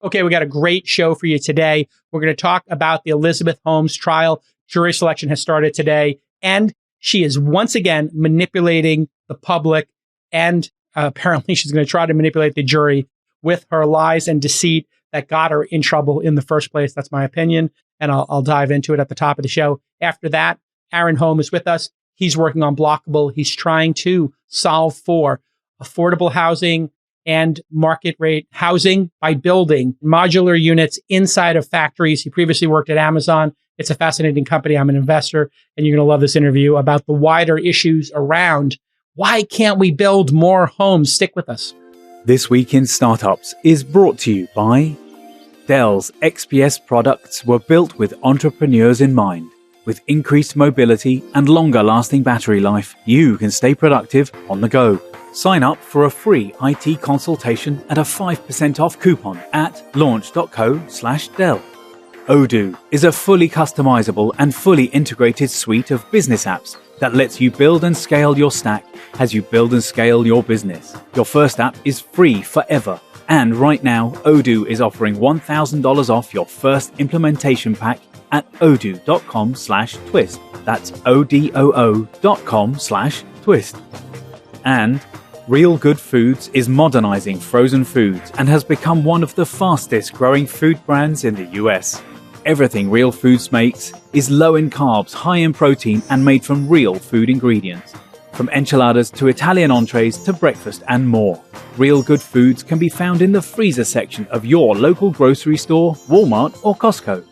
Okay, we got a great show for you today. We're going to talk about the Elizabeth Holmes trial. Jury selection has started today, and she is once again manipulating the public, and apparently she's going to try to manipulate the jury with her lies and deceit that got her in trouble in the first place. That's my opinion, and I'll dive into it at the top of the show. After that, Aaron Holm is with us. He's working on Blokable. He's trying to solve for affordable housing and market rate housing by building modular units inside of factories. He previously worked at Amazon. It's a fascinating company. I'm an investor, and you're going to love this interview about the wider issues around why can't we build more homes. Stick with us. This Week in Startups is brought to you by Dell's XPS products were built with entrepreneurs in mind. With increased mobility and longer-lasting battery life, you can stay productive on the go. Sign up for a free IT consultation at a 5% off coupon at launch.co/Dell. Odoo is a fully customizable and fully integrated suite of business apps that lets you build and scale your stack as you build and scale your business. Your first app is free forever. And right now, Odoo is offering $1,000 off your first implementation pack at odoo.com/twist. That's odoo.com/twist. And RealGoodFoods is modernizing frozen foods and has become one of the fastest growing food brands in the US. Everything Real Foods makes is low in carbs, high in protein, and made from real food ingredients. From enchiladas to Italian entrees to breakfast and more. Real Good Foods can be found in the freezer section of your local grocery store, Walmart, or Costco.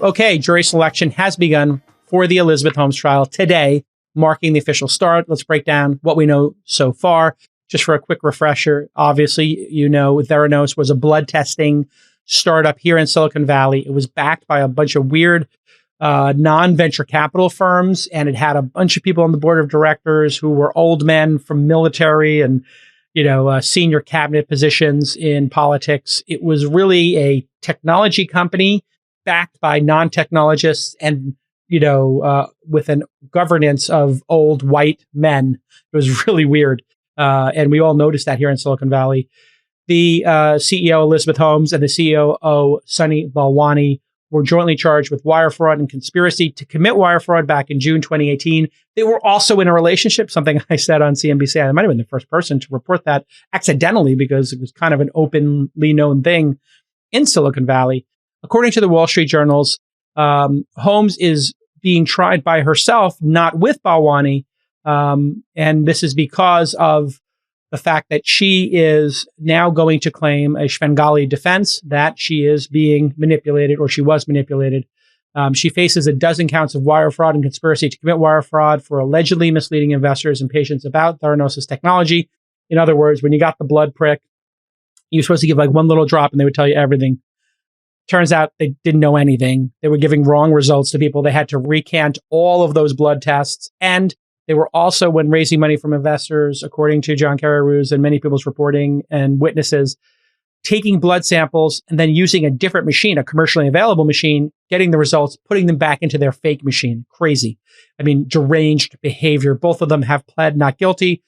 Okay, jury selection has begun for the Elizabeth Holmes trial today, marking the official start. Let's break down what we know so far. Just for a quick refresher, obviously, you know, Theranos was a blood testing startup here in Silicon Valley. It was backed by a bunch of weird non-venture capital firms, and it had a bunch of people on the board of directors who were old men from military and, senior cabinet positions in politics. It was really a technology company backed by non-technologists and, with a governance of old white men. It was really weird. And we all noticed that here in Silicon Valley. The CEO, Elizabeth Holmes, and the COO, Sunny Balwani, were jointly charged with wire fraud and conspiracy to commit wire fraud back in June 2018. They were also in a relationship, something I said on CNBC. I might have been the first person to report that accidentally because it was kind of an openly known thing in Silicon Valley. According to the Wall Street Journals, Holmes is being tried by herself, not with Balwani. And this is because of the fact that she is now going to claim a Svengali defense that she is being manipulated, or she was manipulated. She faces a dozen counts of wire fraud and conspiracy to commit wire fraud for allegedly misleading investors and patients about Theranos' technology. In other words, when you got the blood prick, you're supposed to give like one little drop and they would tell you everything. Turns out they didn't know anything. They were giving wrong results to people. They had to recant all of those blood tests. And they were also, when raising money from investors, according to John Carreyrous and many people's reporting and witnesses, taking blood samples and then using a different machine, a commercially available machine, getting the results, putting them back into their fake machine. Crazy. I mean, deranged behavior. Both of them have pled not guilty.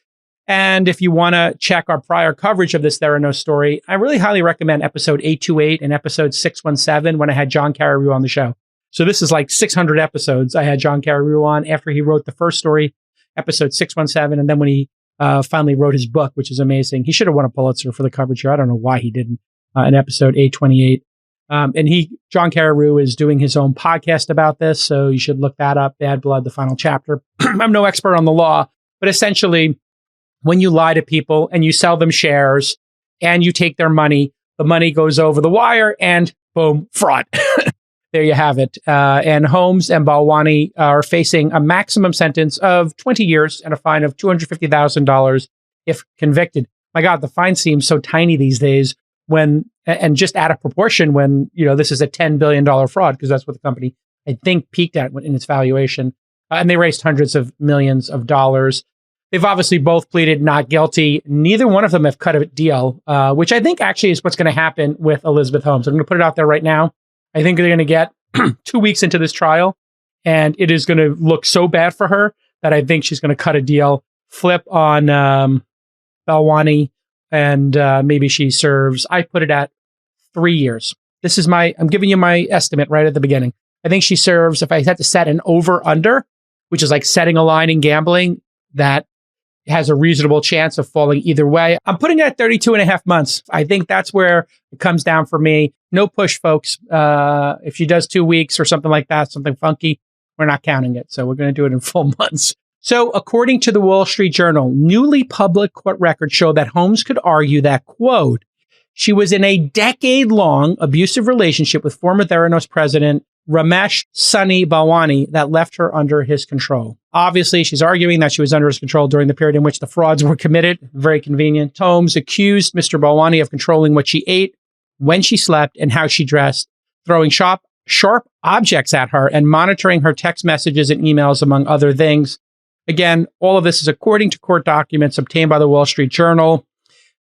And if you want to check our prior coverage of this Theranos story, I really highly recommend episode 828 and episode 617 when I had John Carreyrous on the show. So this is like 600 episodes I had John Carreyrous on after he wrote the first story, episode 617, and then when he finally wrote his book, which is amazing. He should have won a Pulitzer for the coverage here. I don't know why he didn't, in episode 828. And John Carreyrous is doing his own podcast about this, so you should look that up, Bad Blood, the final chapter. I'm no expert on the law, but essentially, when you lie to people and you sell them shares and you take their money, the money goes over the wire and boom, fraud. There you have it. And Holmes and Balwani are facing a maximum sentence of 20 years and a fine of $250,000 if convicted. My God, the fine seems so tiny these days and just out of proportion when, this is a $10 billion fraud, because that's what the company, I think, peaked at in its valuation. And they raised hundreds of millions of dollars. They've obviously both pleaded not guilty. Neither one of them have cut a deal, which I think actually is what's going to happen with Elizabeth Holmes. I'm going to put it out there right now. I think they're going to get 2 weeks into this trial, and it is going to look so bad for her that I think she's going to cut a deal, flip on Balwani, and maybe she serves, I put it at 3 years. I'm giving you my estimate right at the beginning. I think she serves, if I had to set an over-under, which is like setting a line in gambling, that has a reasonable chance of falling either way. I'm putting it at 32 and a half months. I think that's where it comes down for me. No push, folks. If she does 2 weeks or something like that, something funky, we're not counting it. So we're going to do it in full months. So according to the Wall Street Journal, newly public court records show that Holmes could argue that, quote, she was in a decade-long abusive relationship with former Theranos president Ramesh Sunny Balwani that left her under his control. Obviously, she's arguing that she was under his control during the period in which the frauds were committed. Very convenient. Holmes accused Mr. Balwani of controlling what she ate, when she slept, and how she dressed, throwing sharp objects at her, and monitoring her text messages and emails, among other things. Again, all of this is according to court documents obtained by the Wall Street Journal.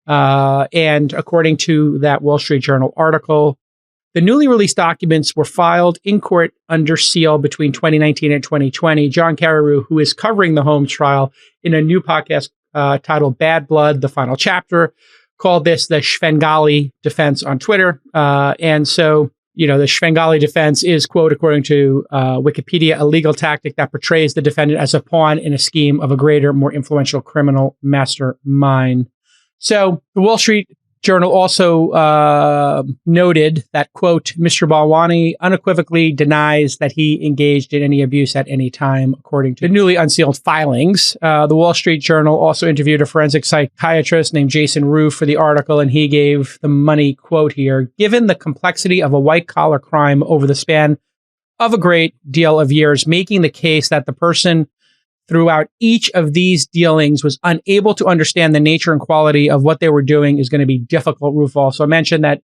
And according to that Wall Street Journal article, the newly released documents were filed in court under seal between 2019 and 2020. John Carreyrou, who is covering the Holmes trial in a new podcast titled Bad Blood, The Final Chapter, called this the Svengali defense on Twitter. And so, the Svengali defense is, quote, according to Wikipedia, a legal tactic that portrays the defendant as a pawn in a scheme of a greater, more influential criminal mastermind. So the Wall Street Journal also noted that, quote, Mr. Balwani unequivocally denies that he engaged in any abuse at any time, according to the newly unsealed filings. The Wall Street Journal also interviewed a forensic psychiatrist named Jason Roof for the article, and he gave the money quote here: given the complexity of a white-collar crime over the span of a great deal of years, making the case that the person throughout each of these dealings was unable to understand the nature and quality of what they were doing is going to be difficult. Roof also mentioned that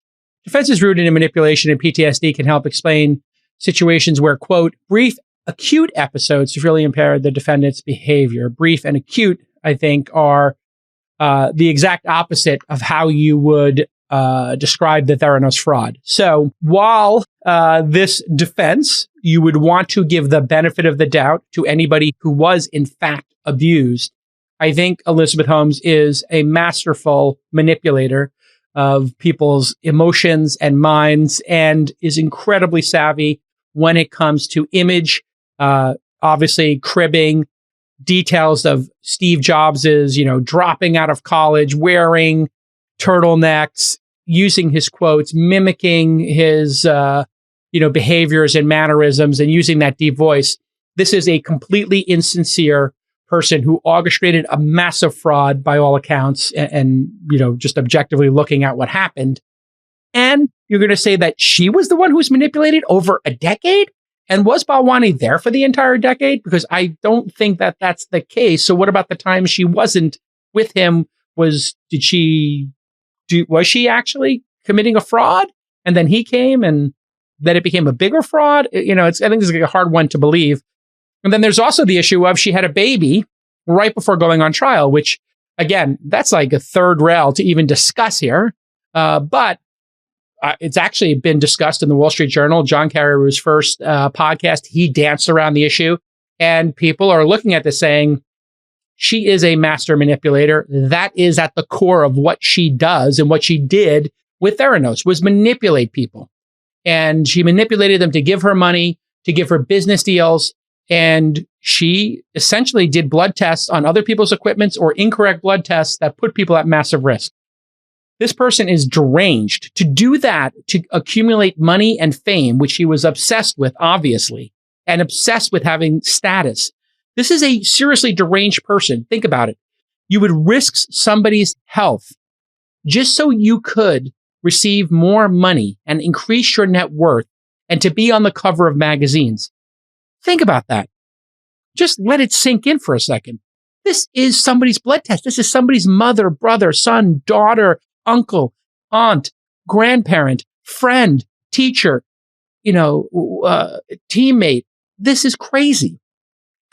defenses rooted in manipulation and PTSD can help explain situations where, quote, brief, acute episodes severely impair the defendant's behavior. Brief and acute, I think, are the exact opposite of how you would describe the Theranos fraud. So while this defense, you would want to give the benefit of the doubt to anybody who was in fact abused, I think Elizabeth Holmes is a masterful manipulator of people's emotions and minds, and is incredibly savvy when it comes to image, obviously cribbing details of Steve Jobs's, dropping out of college, wearing turtlenecks, using his quotes, mimicking his, behaviors and mannerisms, and using that deep voice. This is a completely insincere person who orchestrated a massive fraud by all accounts, and just objectively looking at what happened. And you're going to say that she was the one who was manipulated over a decade? And was Balwani there for the entire decade? Because I don't think that that's the case. So what about the time she wasn't with him? Was she actually committing a fraud? And then he came, and then it became a bigger fraud? I think this is a hard one to believe. And then there's also the issue of she had a baby right before going on trial, which, again, that's like a third rail to even discuss here. But it's actually been discussed in the Wall Street Journal. John Carreyrou's first podcast, he danced around the issue. And people are looking at this saying, she is a master manipulator. That is at the core of what she does, and what she did with Theranos was manipulate people. And she manipulated them to give her money, to give her business deals. And she essentially did blood tests on other people's equipments, or incorrect blood tests that put people at massive risk. This person is deranged. To do that, to accumulate money and fame, which she was obsessed with, obviously, and obsessed with having status. This is a seriously deranged person. Think about it. You would risk somebody's health just so you could receive more money and increase your net worth, and to be on the cover of magazines. Think about that. Just let it sink in for a second. This is somebody's blood test. This is somebody's mother, brother, son, daughter, uncle, aunt, grandparent, friend, teacher, teammate. This is crazy.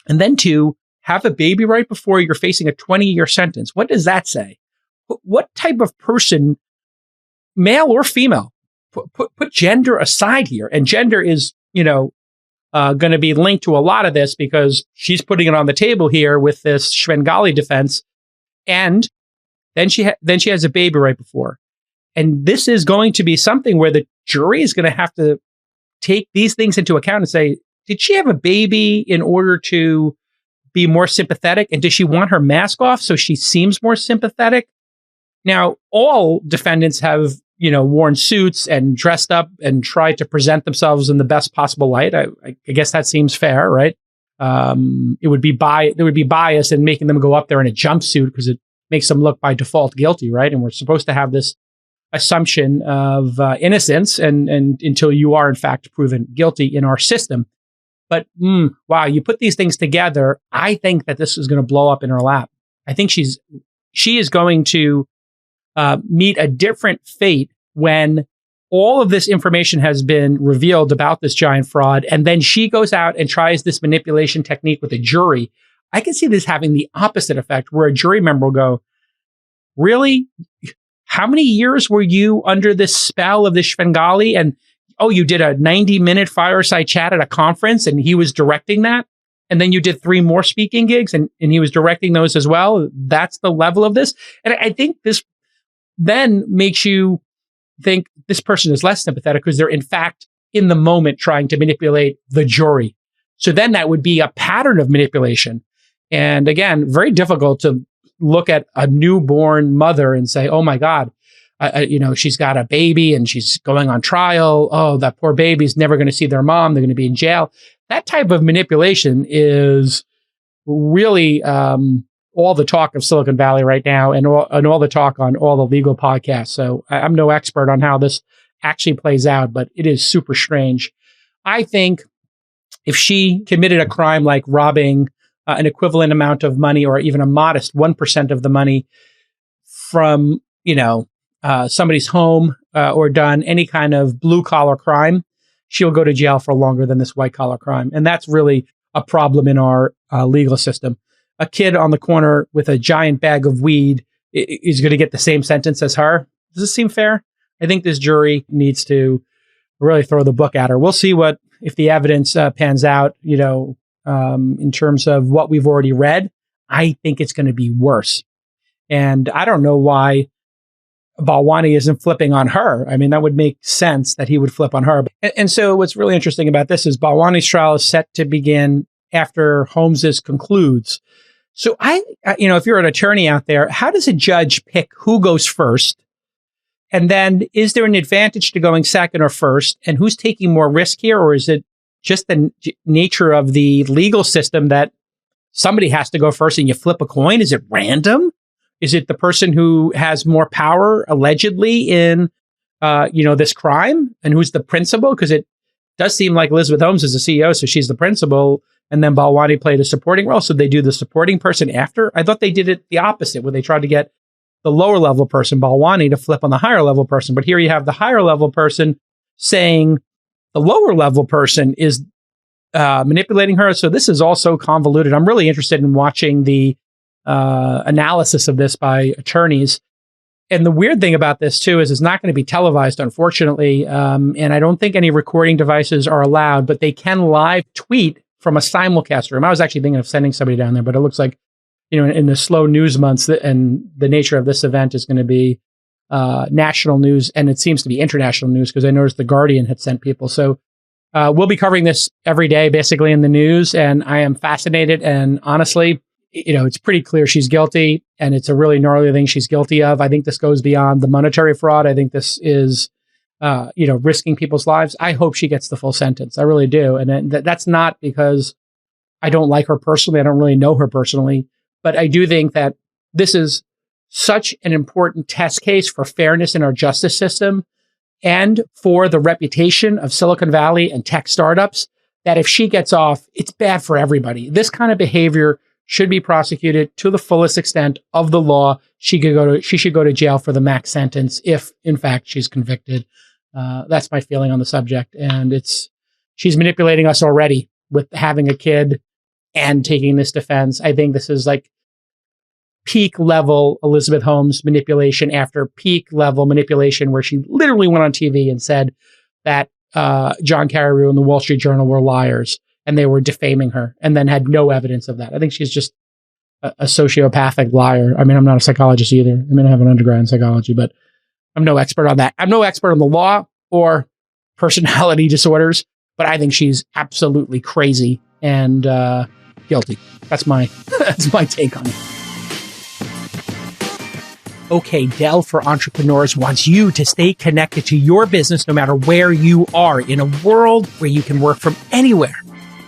And then to have a baby right before you're facing a 20-year sentence. What does that say? What type of person, male or female, put gender aside here? And gender is, going to be linked to a lot of this, because she's putting it on the table here with this Svengali defense. And then she has a baby right before. And this is going to be something where the jury is going to have to take these things into account and say, did she have a baby in order to be more sympathetic? And does she want her mask off so she seems more sympathetic? Now, all defendants have, worn suits and dressed up and tried to present themselves in the best possible light. I guess that seems fair, right? There would be bias in making them go up there in a jumpsuit because it makes them look by default guilty, right? And we're supposed to have this assumption of innocence and until you are in fact proven guilty in our system. But wow, you put these things together, I think that this is going to blow up in her lap. I think she is going to meet a different fate when all of this information has been revealed about this giant fraud, and then she goes out and tries this manipulation technique with a jury. I can see this having the opposite effect, where a jury member will go, really? How many years were you under this spell of this Svengali? And, oh, you did a 90-minute fireside chat at a conference, and he was directing that? And then you did 3 more speaking gigs, and he was directing those as well? That's the level of this? And I think this then makes you think this person is less sympathetic because they're in fact in the moment trying to manipulate the jury. So then that would be a pattern of manipulation. And again, very difficult to look at a newborn mother and say, oh my God, she's got a baby and she's going on trial. Oh, that poor baby's never going to see their mom. They're going to be in jail. That type of manipulation is really all the talk of Silicon Valley right now, and all the talk on all the legal podcasts. So I'm no expert on how this actually plays out, but it is super strange. I think if she committed a crime like robbing an equivalent amount of money, or even a modest 1% of the money from, somebody's home, or done any kind of blue collar crime, she'll go to jail for longer than this white collar crime. And that's really a problem in our legal system. A kid on the corner with a giant bag of weed is going to get the same sentence as her. Does this seem fair? I think this jury needs to really throw the book at her. We'll see if the evidence pans out, in terms of what we've already read. I think it's going to be worse. And I don't know why Balwani isn't flipping on her. I mean, that would make sense that he would flip on her. And so what's really interesting about this is Balwani's trial is set to begin after Holmes's concludes. So if you're an attorney out there, how does a judge pick who goes first? And then is there an advantage to going second or first? And who's taking more risk here? Or is it just the nature of the legal system that somebody has to go first and you flip a coin? Is it random? Is it the person who has more power allegedly in, this crime, and who's the principal? Because it does seem like Elizabeth Holmes is the CEO, so she's the principal. And then Balwani played a supporting role. So they do the supporting person after. I thought they did it the opposite, where they tried to get the lower level person, Balwani, to flip on the higher level person. But here you have the higher level person saying the lower level person is manipulating her. So this is also convoluted. I'm really interested in watching the analysis of this by attorneys. And the weird thing about this, too, is it's not going to be televised, unfortunately. And I don't think any recording devices are allowed, but they can live tweet from a simulcast room. I was actually thinking of sending somebody down there, but it looks like, in the slow news months, and the nature of this event is going to be national news, and it seems to be international news, because I noticed The Guardian had sent people. So we'll be covering this every day, basically, in the news, and I am fascinated. And honestly, it's pretty clear she's guilty, and it's a really gnarly thing she's guilty of. I think this goes beyond the monetary fraud. I think this is risking people's lives. I hope she gets the full sentence. I really do. And that's not because I don't like her personally. I don't really know her personally. But I do think that this is such an important test case for fairness in our justice system and for the reputation of Silicon Valley and tech startups, that if she gets off, it's bad for everybody. This kind of behavior should be prosecuted to the fullest extent of the law. She should go to jail for the max sentence if, in fact, she's convicted. That's my feeling on the subject. And she's manipulating us already with having a kid and taking this defense. I think this is like peak level Elizabeth Holmes manipulation after peak level manipulation, where she literally went on TV and said that John Carreyrou and the Wall Street Journal were liars and they were defaming her, and then had no evidence of that. I think she's just a sociopathic liar. I mean, I'm not a psychologist either. I mean, I have an undergrad in psychology, but I'm no expert on that. I'm no expert on the law or personality disorders, but I think she's absolutely crazy and guilty. That's my take on it. Okay, Dell for Entrepreneurs wants you to stay connected to your business no matter where you are in a world where you can work from anywhere.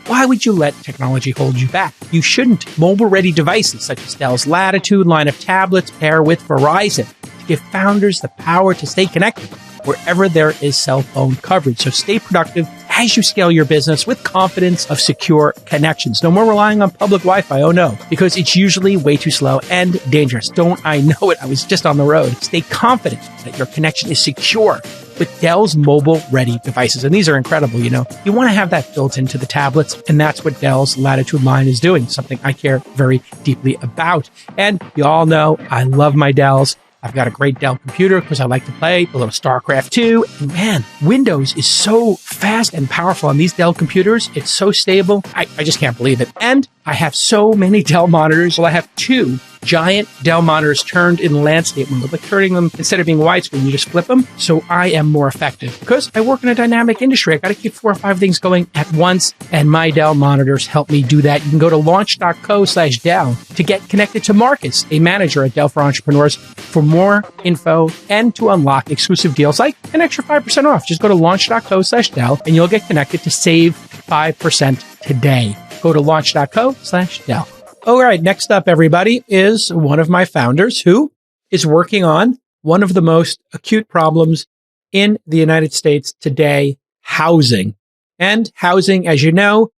Why would you let technology hold you back? You shouldn't. Mobile-ready devices such as Dell's Latitude line of tablets pair with Verizon to give founders the power to stay connected wherever there is cell phone coverage. So stay productive as you scale your business with confidence of secure connections. No more relying on public Wi-Fi. Oh no, because it's usually way too slow and dangerous. Don't I know it? I was just on the road. Stay confident that your connection is secure with Dell's mobile-ready devices. And these are incredible, you know. You want to have that built into the tablets, and that's what Dell's Latitude line is doing, something I care very deeply about. And you all know I love my Dells. I've got a great Dell computer because I like to play a little StarCraft 2. And man, Windows is so fast and powerful on these Dell computers. It's so stable. I just can't believe it. And I have so many Dell monitors. Well, I have 2 giant Dell monitors turned in landscape mode, like turning them, instead of being widescreen, you just flip them. So I am more effective because I work in a dynamic industry. I got to keep 4 or 5 things going at once, and my Dell monitors help me do that. You can go to launch.co/Dell to get connected to Marcus, a manager at Dell for Entrepreneurs, for more info and to unlock exclusive deals like an extra 5% off. Just go to launch.co/Dell and you'll get connected to save 5% today. Go to launch.co/Dell. All right, next up, everybody, is one of my founders who is working on one of the most acute problems in the United States today, housing. And housing, as you know,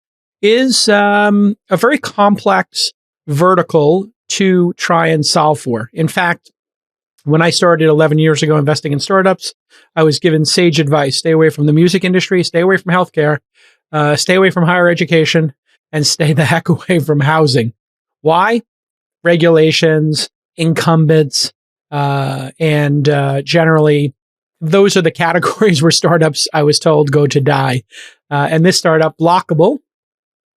is a very complex vertical to try and solve for. In fact, when I started 11 years ago investing in startups, I was given sage advice: stay away from the music industry, stay away from healthcare, stay away from higher education, and stay the heck away from housing. Why? Regulations, incumbents, and generally, those are the categories where startups, I was told, go to die. And this startup, Blokable,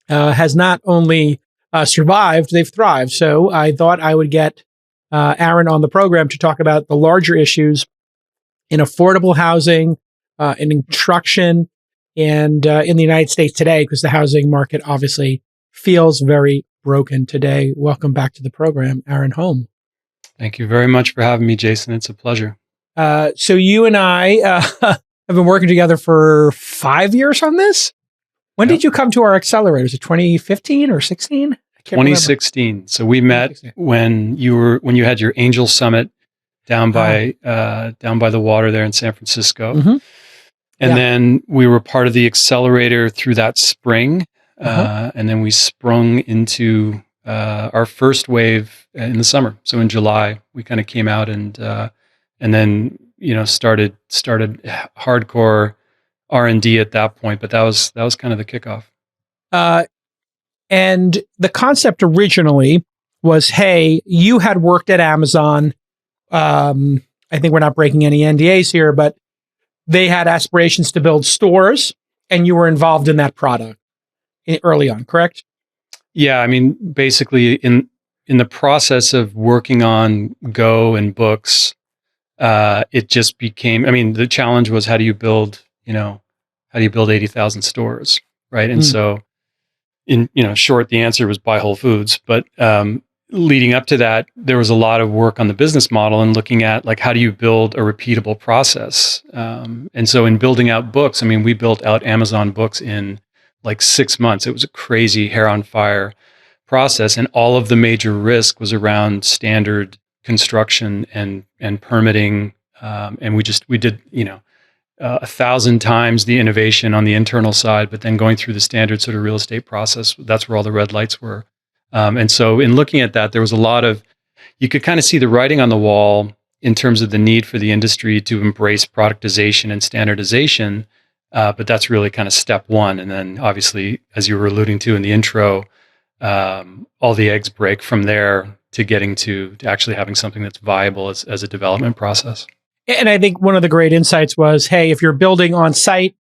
has not only survived, they've thrived. So I thought I would get Aaron on the program to talk about the larger issues in affordable housing, in construction, and in the United States today, because the housing market obviously feels very broken today. Welcome back to the program, Aaron Holm. Thank you very much for having me, Jason. It's a pleasure. So you and I have been working together for 5 years on this. When did you come to our accelerator? Was it 2015 or 16? I can't 2016. remember. So we met when you had your Angel Summit down by the water there in San Francisco. Mm-hmm. And then we were part of the accelerator through that spring. And then we sprung into our first wave in the summer. So in July, we kind of came out and then started hardcore R&D at that point. But that was kind of the kickoff. And the concept originally was, hey, you had worked at Amazon. I think we're not breaking any NDAs here, but they had aspirations to build stores, and you were involved in that product early on, correct? Yeah, I mean, basically in the process of working on Go and books, it just became, I mean, the challenge was how do you build 80,000 stores, right? And so in short, the answer was buy Whole Foods. But leading up to that, there was a lot of work on the business model and looking at like, how do you build a repeatable process? And so in building out books, I mean, we built out Amazon books in like 6 months. It was a crazy hair on fire process. And all of the major risk was around standard construction and permitting. And we did, 1,000 times the innovation on the internal side, but then going through the standard sort of real estate process, that's where all the red lights were. And so in looking at that, there was a lot of, you could kind of see the writing on the wall in terms of the need for the industry to embrace productization and standardization. But that's really kind of step one. And then obviously, as you were alluding to in the intro, all the eggs break from there to getting to actually having something that's viable as a development process. And I think one of the great insights was, hey, if you're building on site,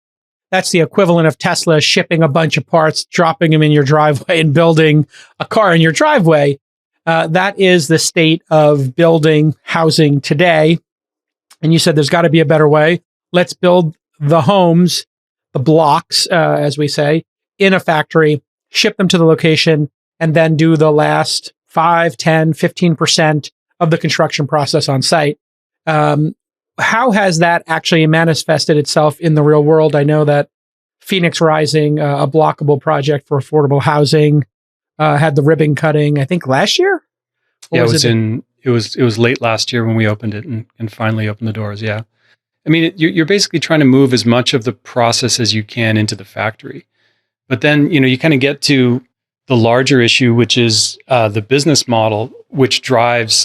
that's the equivalent of Tesla shipping a bunch of parts, dropping them in your driveway and building a car in your driveway. That is the state of building housing today. and you said there's got to be a better way. Let's build the homes, the blocks, as we say, in a factory, ship them to the location, and then do the last 5, 10, 15% of the construction process on site. How has that actually manifested itself in the real world? I know that Phoenix Rising, a blockable project for affordable housing, had the ribbon cutting, I think last year? Yeah, it was late last year when we opened it and finally opened the doors. Yeah. I mean, you're basically trying to move as much of the process as you can into the factory. But then, you kind of get to the larger issue, which is the business model, which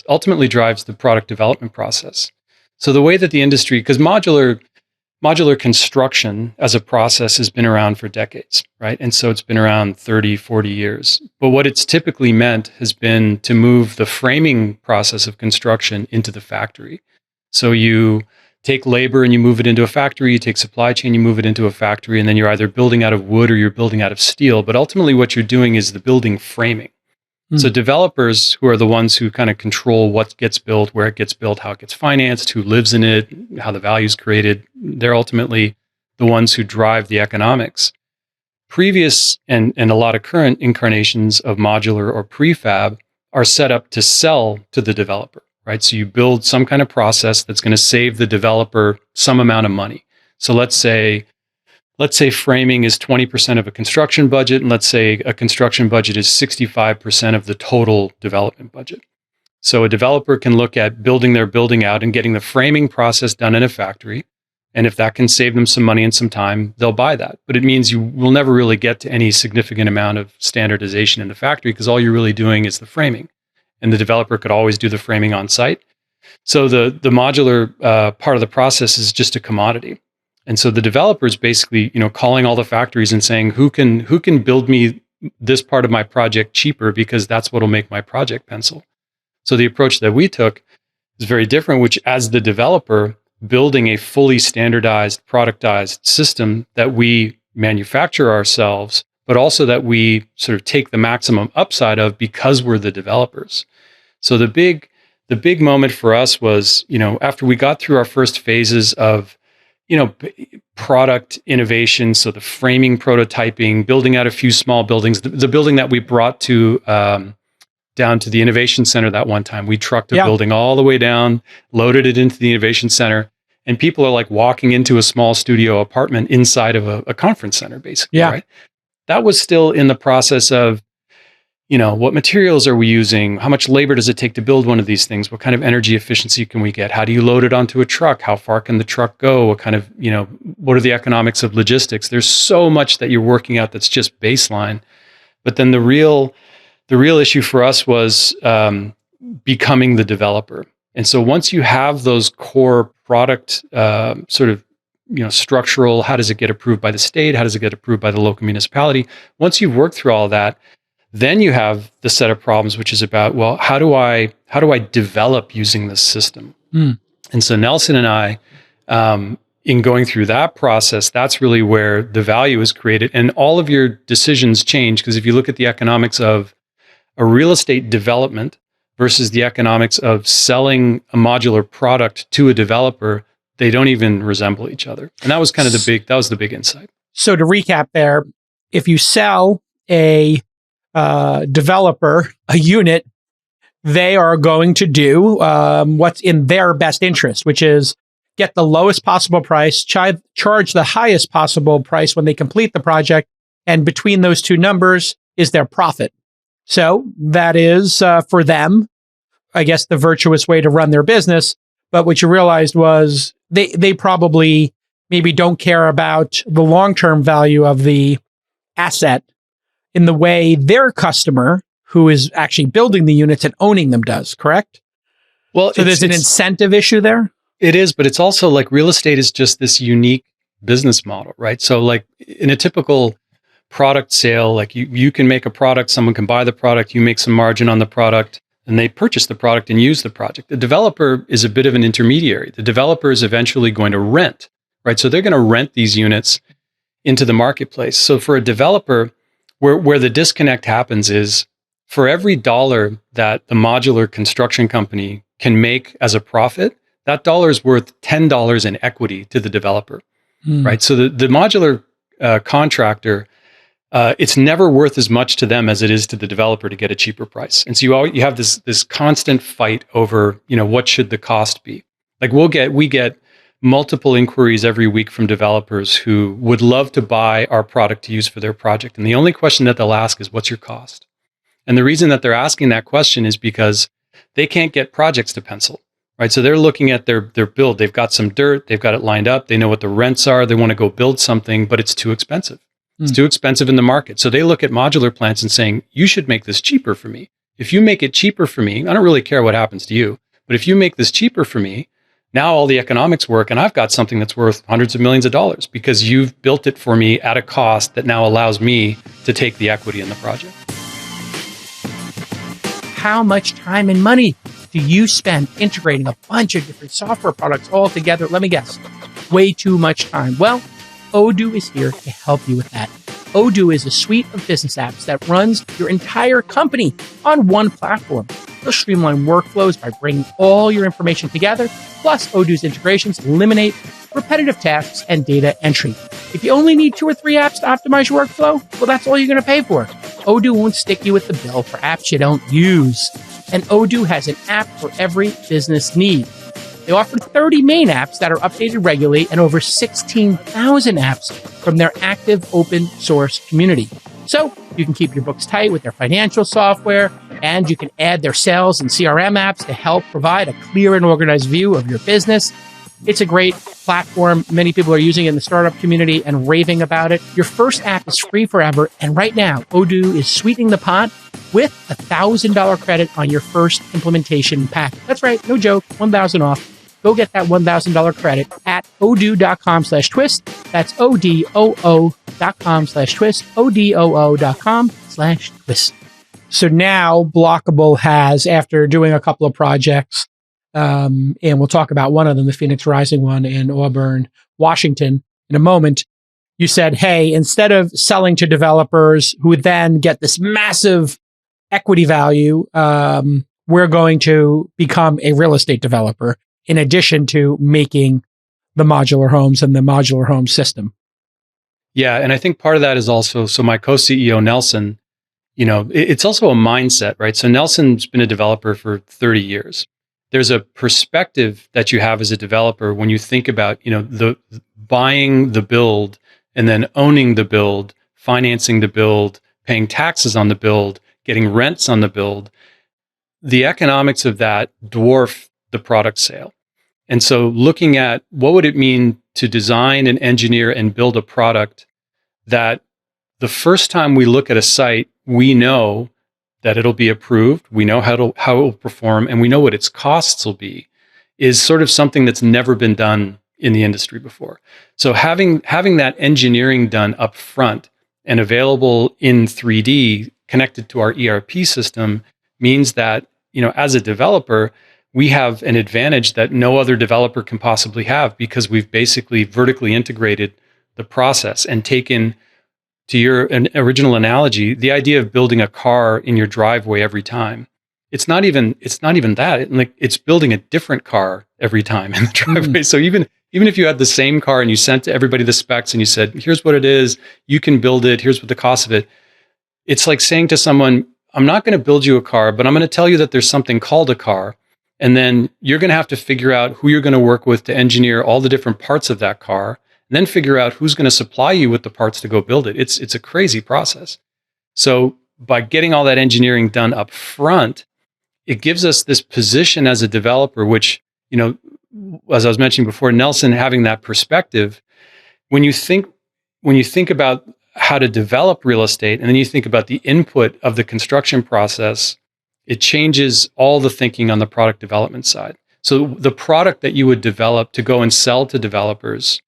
ultimately drives the product development process. So the way that the industry, because modular construction as a process has been around for decades, right? And so it's been around 30, 40 years. But what it's typically meant has been to move the framing process of construction into the factory. So you take labor and you move it into a factory, you take supply chain, you move it into a factory, and then you're either building out of wood or you're building out of steel. But ultimately what you're doing is the building framing. So developers, who are the ones who kind of control what gets built, where it gets built, how it gets financed, who lives in it, how the value is created, they're ultimately the ones who drive the economics. Previous and a lot of current incarnations of modular or prefab are set up to sell to the developer, right? So you build some kind of process that's going to save the developer some amount of money. So let's say framing is 20% of a construction budget, and let's say a construction budget is 65% of the total development budget. So a developer can look at building their building out and getting the framing process done in a factory. And if that can save them some money and some time, they'll buy that. But it means you will never really get to any significant amount of standardization in the factory because all you're really doing is the framing. And the developer could always do the framing on site. So the modular part of the process is just a commodity. And so the developers basically, calling all the factories and saying, who can build me this part of my project cheaper because that's what'll make my project pencil. So the approach that we took is very different, which as the developer building a fully standardized, productized system that we manufacture ourselves, but also that we sort of take the maximum upside of because we're the developers. So the big moment for us was, after we got through our first phases of product innovation, so the framing, prototyping, building out a few small buildings. The building that we brought to down to the innovation center that one time, we trucked a building all the way down, loaded it into the innovation center, and people are like walking into a small studio apartment inside of a conference center, basically. Right? That was still in the process of, what materials are we using? How much labor does it take to build one of these things? What kind of energy efficiency can we get? How do you load it onto a truck? How far can the truck go? What kind of, what are the economics of logistics? There's so much that you're working out that's just baseline. But then the real issue for us was becoming the developer. And so once you have those core product sort of, structural, how does it get approved by the state? How does it get approved by the local municipality? Once you've worked through all that, then you have the set of problems, which is about, well, how do I develop using this system? And so Nelson and I, in going through that process, that's really where the value is created. And all of your decisions change, because if you look at the economics of a real estate development versus the economics of selling a modular product to a developer, they don't even resemble each other. And that was kind of the big insight. So to recap there, if you sell a developer a unit, they are going to do what's in their best interest, which is get the lowest possible price, charge the highest possible price when they complete the project, and between those two numbers is their profit. So that is, for them, I guess, the virtuous way to run their business. But what you realized was they probably maybe don't care about the long-term value of the asset in the way their customer, who is actually building the units and owning them, does, correct? Well, so there's an incentive issue there? It is, but it's also like real estate is just this unique business model, right? So like in a typical product sale, like you can make a product, someone can buy the product, you make some margin on the product, and they purchase the product and use the project. The developer is a bit of an intermediary. The developer is eventually going to rent, right? So they're going to rent these units into the marketplace. So for a developer, where the disconnect happens is for every dollar that the modular construction company can make as a profit, that dollar is worth $10 in equity to the developer, right? So the modular contractor, it's never worth as much to them as it is to the developer to get a cheaper price. And so you have this constant fight over, what should the cost be? Like we get multiple inquiries every week from developers who would love to buy our product to use for their project. And the only question that they'll ask is, what's your cost? And the reason that they're asking that question is because they can't get projects to pencil, right? So they're looking at their build. They've got some dirt, they've got it lined up, they know what the rents are, they want to go build something, but it's too expensive. It's too expensive in the market. So they look at modular plants and saying, you should make this cheaper for me. If you make it cheaper for me, I don't really care what happens to you, but if you make this cheaper for me, now all the economics work and I've got something that's worth hundreds of millions of dollars because you've built it for me at a cost that now allows me to take the equity in the project. How much time and money do you spend integrating a bunch of different software products all together? Let me guess, way too much time. Well, Odoo is here to help you with that. Odoo is a suite of business apps that runs your entire company on one platform. They'll streamline workflows by bringing all your information together. Plus, Odoo's integrations eliminate repetitive tasks and data entry. If you only need 2 or 3 apps to optimize your workflow, well, that's all you're going to pay for. Odoo won't stick you with the bill for apps you don't use. And Odoo has an app for every business need. They offer 30 main apps that are updated regularly and over 16,000 apps from their active open source community. So you can keep your books tight with their financial software, and you can add their sales and CRM apps to help provide a clear and organized view of your business. It's a great platform. Many people are using it in the startup community and raving about it. Your first app is free forever. And right now, Odoo is sweetening the pot with a $1,000 credit on your first implementation pack. That's right. No joke. $1,000 off. Go get that $1,000 credit at odoo.com/twist. That's odoo.com/twist. odoo.com/twist. So now Blokable has, after doing a couple of projects, and we'll talk about one of them, the Phoenix Rising one in Auburn, Washington, in a moment. You said, hey, instead of selling to developers who would then get this massive equity value, we're going to become a real estate developer in addition to making the modular homes and the modular home system. Yeah. And I think part of that is also, so my co-CEO, Nelson, it's also a mindset, right? So Nelson's been a developer for 30 years. There's a perspective that you have as a developer when you think about, the buying the build and then owning the build, financing the build, paying taxes on the build, getting rents on the build. The economics of that dwarf the product sale. And so looking at what would it mean to design and engineer and build a product that the first time we look at a site, we know that it'll be approved, we know how it will perform, and we know what its costs will be, is sort of something that's never been done in the industry before. So having that engineering done up front and available in 3D connected to our ERP system means that, as a developer, we have an advantage that no other developer can possibly have because we've basically vertically integrated the process and taken, to your original analogy, the idea of building a car in your driveway every time. It's not even that. It's building a different car every time in the driveway. So even if you had the same car and you sent to everybody the specs and you said, here's what it is, you can build it, here's what the cost of it. It's like saying to someone, I'm not going to build you a car, but I'm going to tell you that there's something called a car. And then you're going to have to figure out who you're going to work with to engineer all the different parts of that car, and then figure out who's going to supply you with the parts to go build it. It's a crazy process. So by getting all that engineering done up front, it gives us this position as a developer, which, as I was mentioning before, Nelson having that perspective, when you think about how to develop real estate, and then you think about the input of the construction process, it changes all the thinking on the product development side. So the product that you would develop to go and sell to developers,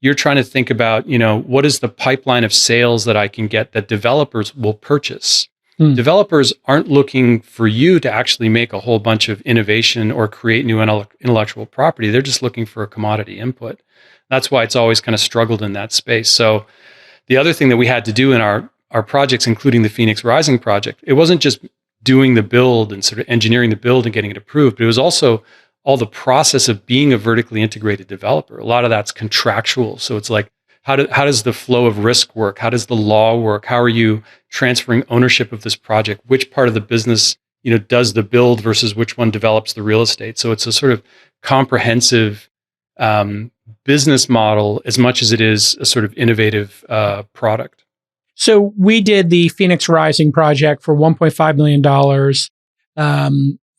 you're trying to think about, what is the pipeline of sales that I can get that developers will purchase? Developers aren't looking for you to actually make a whole bunch of innovation or create new intellectual property. They're just looking for a commodity input. That's why it's always kind of struggled in that space. So the other thing that we had to do in our projects, including the Phoenix Rising project, it wasn't just doing the build and sort of engineering the build and getting it approved, but it was also all the process of being a vertically integrated developer. A lot of that's contractual. So it's like, how does the flow of risk work? How does the law work? How are you transferring ownership of this project? Which part of the business, does the build versus which one develops the real estate? So it's a sort of comprehensive business model as much as it is a sort of innovative product. So we did the Phoenix Rising project for $1.5 million.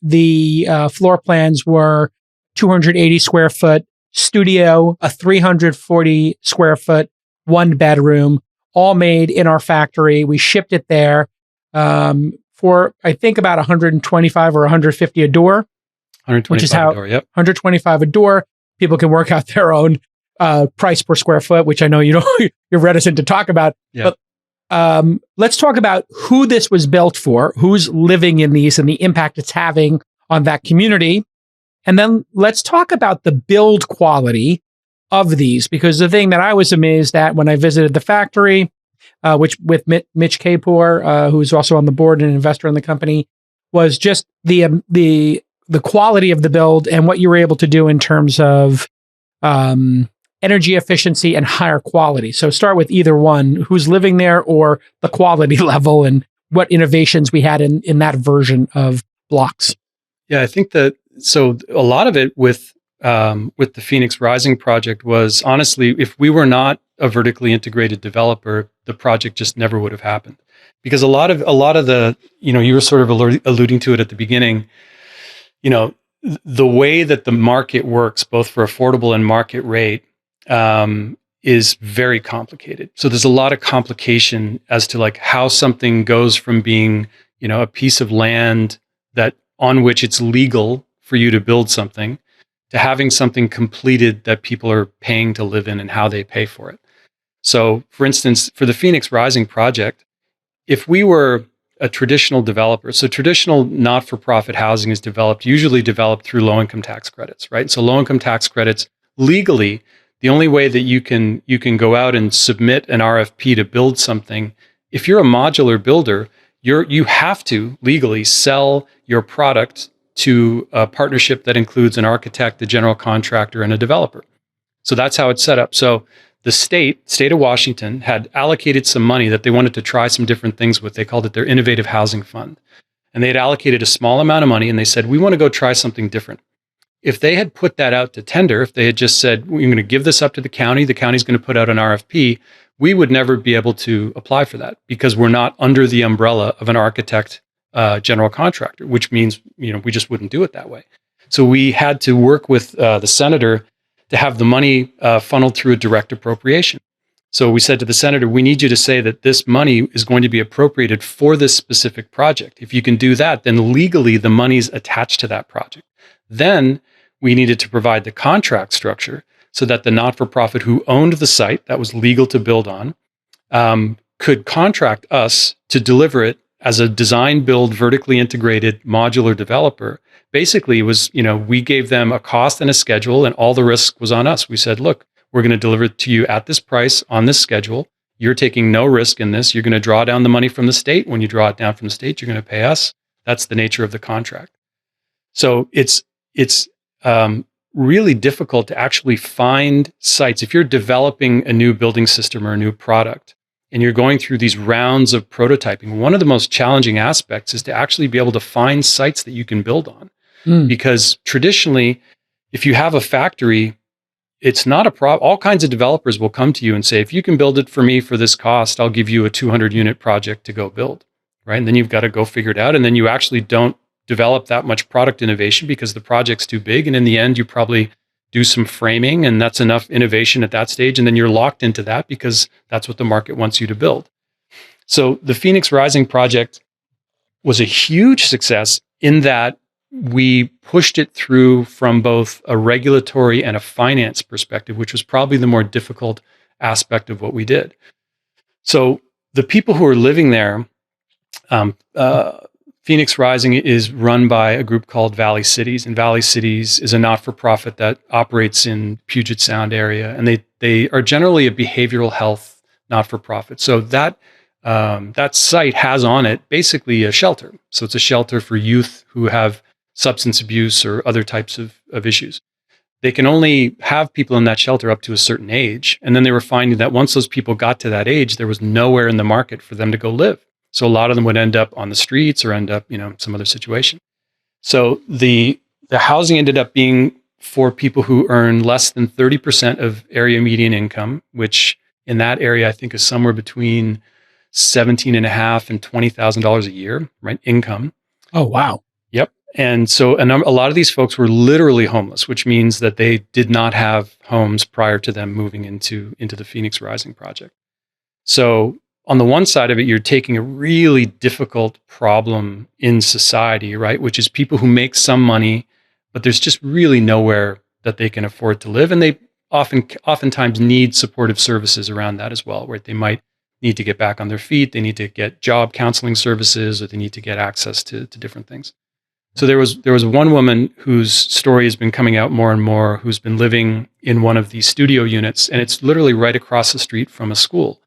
The floor plans were 280 square foot studio, a 340 square foot, 1 bedroom, all made in our factory. We shipped it there for, I think, about 125 or 150 a door. 125 a door, yep. 125 a door. People can work out their own price per square foot, which I know you're reticent to talk about. Yeah. But let's talk about who this was built for, who's living in these, and the impact it's having on that community. And then let's talk about the build quality of these, because the thing that I was amazed at when I visited the factory, which with Mitch Kapor, who's also on the board and an investor in the company, was just the quality of the build and what you were able to do in terms of energy efficiency and higher quality. So start with either one, who's living there or the quality level, and what innovations we had in that version of blocks. Yeah, I think that, so a lot of it with the Phoenix Rising project was, honestly, if we were not a vertically integrated developer, the project just never would have happened. Because a lot of the, you were sort of alluding to it at the beginning, the way that the market works, both for affordable and market rate, is very complicated. So there's a lot of complication as to like how something goes from being, a piece of land that on which it's legal for you to build something, to having something completed that people are paying to live in and how they pay for it. So for instance, for the Phoenix Rising project, if we were a traditional developer, so traditional not-for-profit housing is usually developed through low-income tax credits, right? So low-income tax credits, legally, the only way that you can go out and submit an RFP to build something, if you're a modular builder, you have to legally sell your product to a partnership that includes an architect, a general contractor, and a developer. So that's how it's set up. So the state of Washington had allocated some money that they wanted to try some different things with. They called it their Innovative Housing Fund. And they had allocated a small amount of money, and they said, we want to go try something different. If they had put that out to tender, if they had just said, we're going to give this up to the county's going to put out an RFP, we would never be able to apply for that because we're not under the umbrella of an architect, general contractor, which means, we just wouldn't do it that way. So we had to work with the senator to have the money funneled through a direct appropriation. So we said to the senator, we need you to say that this money is going to be appropriated for this specific project. If you can do that, then legally the money's attached to that project. Then we needed to provide the contract structure so that the not-for-profit who owned the site that was legal to build on could contract us to deliver it as a design build vertically integrated modular developer. Basically, it was, we gave them a cost and a schedule, and all the risk was on us. We said, look, we're going to deliver it to you at this price on this schedule. You're taking no risk in this. You're going to draw down the money from the state. When you draw it down from the state, you're going to pay us. That's the nature of the contract. So it's really difficult to actually find sites. If you're developing a new building system or a new product, and you're going through these rounds of prototyping, one of the most challenging aspects is to actually be able to find sites that you can build on. Because traditionally, if you have a factory, it's not a problem. All kinds of developers will come to you and say, if you can build it for me for this cost, I'll give you a 200 unit project to go build, right? And then you've got to go figure it out. And then you actually don't develop that much product innovation because the project's too big. And in the end, you probably do some framing, and that's enough innovation at that stage. And then you're locked into that because that's what the market wants you to build. So the Phoenix Rising project was a huge success in that we pushed it through from both a regulatory and a finance perspective, which was probably the more difficult aspect of what we did. So the people who are living there, Phoenix Rising is run by a group called Valley Cities, and Valley Cities is a not-for-profit that operates in Puget Sound area, and they are generally a behavioral health not-for-profit. So that site has on it basically a shelter. So it's a shelter for youth who have substance abuse or other types of issues. They can only have people in that shelter up to a certain age. And then they were finding that once those people got to that age, there was nowhere in the market for them to go live. So a lot of them would end up on the streets or end up, some other situation. So the housing ended up being for people who earn less than 30% of area median income, which in that area, I think is somewhere between $17,500 and $20,000 a year, right? Income. Oh, wow. Yep. And so a lot of these folks were literally homeless, which means that they did not have homes prior to them moving into the Phoenix Rising project. So on the one side of it, you're taking a really difficult problem in society, right? Which is people who make some money, but there's just really nowhere that they can afford to live. And they oftentimes need supportive services around that as well, where they might need to get back on their feet. They need to get job counseling services, or they need to get access to different things. So there was one woman whose story has been coming out more and more, who's been living in one of these studio units, and it's literally right across the street from a school.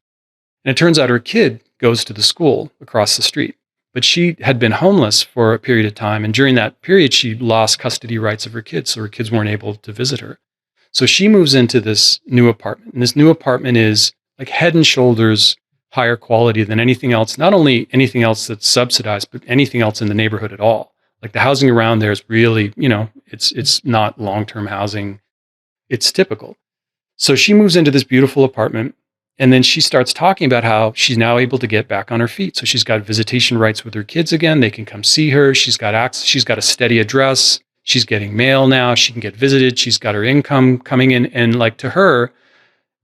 And it turns out her kid goes to the school across the street, but she had been homeless for a period of time. And during that period, she lost custody rights of her kids. So her kids weren't able to visit her. So she moves into this new apartment, and this new apartment is like head and shoulders higher quality than anything else, not only anything else that's subsidized, but anything else in the neighborhood at all. Like the housing around there is really, it's not long-term housing. It's typical. So she moves into this beautiful apartment, and then she starts talking about how she's now able to get back on her feet. So she's got visitation rights with her kids again. They can come see her. She's got access. She's got a steady address. She's getting mail now. She can get visited. She's got her income coming in. And like to her,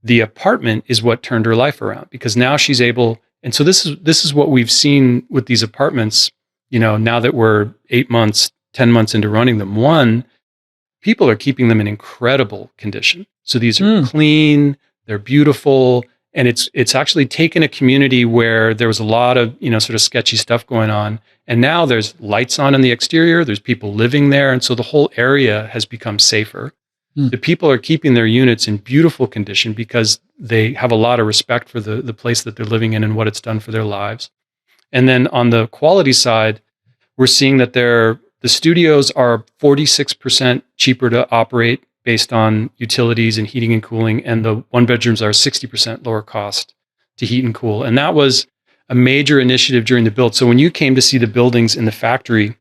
the apartment is what turned her life around, because now she's able. And so this is what we've seen with these apartments, now that we're 8 months, 10 months into running them. One, people are keeping them in incredible condition. So these are clean, they're beautiful. And it's actually taken a community where there was a lot of, sort of sketchy stuff going on. And now there's lights on in the exterior, there's people living there. And so the whole area has become safer. The people are keeping their units in beautiful condition because they have a lot of respect for the place that they're living in and what it's done for their lives. And then on the quality side, we're seeing that the studios are 46% cheaper to operate based on utilities and heating and cooling, and the one bedrooms are 60% lower cost to heat and cool. And that was a major initiative during the build. So when you came to see the buildings in the factory,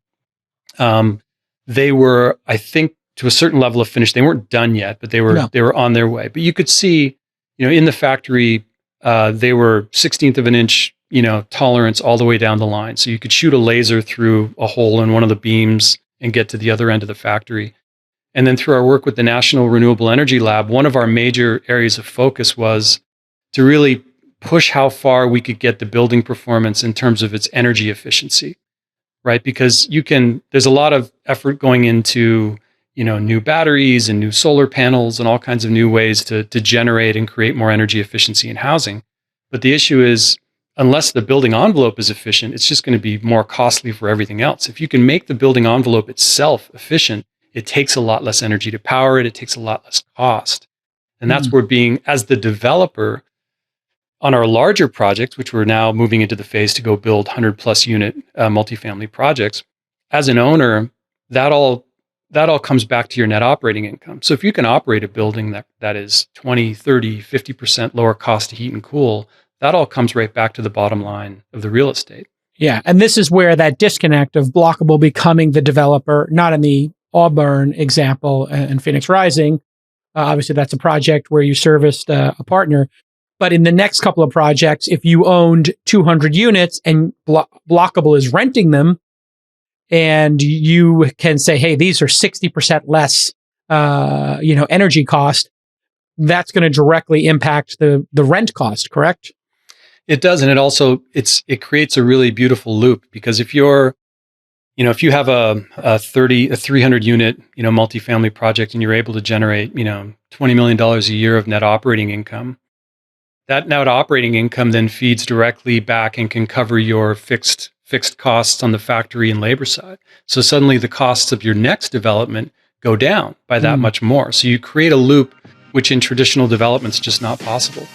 they were, I think, to a certain level of finish. They weren't done yet, but they were on their way. But you could see, in the factory, they were 1/16 of an inch, tolerance all the way down the line. So you could shoot a laser through a hole in one of the beams and get to the other end of the factory. And then through our work with the National Renewable Energy Lab, one of our major areas of focus was to really push how far we could get the building performance in terms of its energy efficiency, right? Because there's a lot of effort going into, new batteries and new solar panels and all kinds of new ways to generate and create more energy efficiency in housing. But the issue is, unless the building envelope is efficient, it's just going to be more costly for everything else. If you can make the building envelope itself efficient, it takes a lot less energy to power it. It takes a lot less cost. And that's where as the developer on our larger projects, which we're now moving into the phase to go build 100+ unit multifamily projects, as an owner, that all comes back to your net operating income. So if you can operate a building that is 20, 30, 50% lower cost to heat and cool, that all comes right back to the bottom line of the real estate. Yeah. And this is where that disconnect of Blokable becoming the developer, not in the Auburn example and Phoenix Rising. Obviously, that's a project where you serviced a partner. But in the next couple of projects, if you owned 200 units and Blokable is renting them, and you can say, hey, these are 60% less, energy cost, that's going to directly impact the rent cost, correct? It does. And it also, it creates a really beautiful loop, because if you have a 300 unit, multifamily project, and you're able to generate, $20 million a year of net operating income, that net operating income then feeds directly back and can cover your fixed costs on the factory and labor side. So suddenly the costs of your next development go down by that much more. So you create a loop, which in traditional development is just not possible.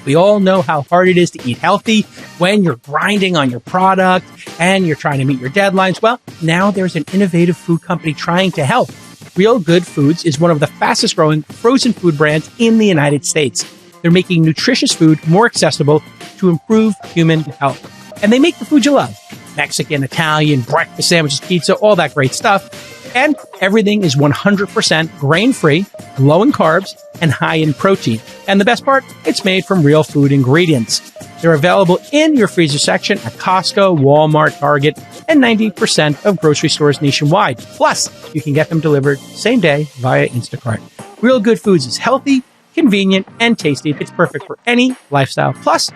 We all know how hard it is to eat healthy when you're grinding on your product and you're trying to meet your deadlines. Well, now there's an innovative food company trying to help. Real Good Foods is one of the fastest growing frozen food brands in the United States. They're making nutritious food more accessible to improve human health. And they make the food you love. Mexican, Italian, breakfast sandwiches, pizza, all that great stuff. And everything is 100% grain-free, low in carbs, and high in protein. And the best part, it's made from real food ingredients. They're available in your freezer section at Costco, Walmart, Target, and 90% of grocery stores nationwide. Plus, you can get them delivered same day via Instacart. Real Good Foods is healthy, convenient, and tasty. It's perfect for any lifestyle. Plus,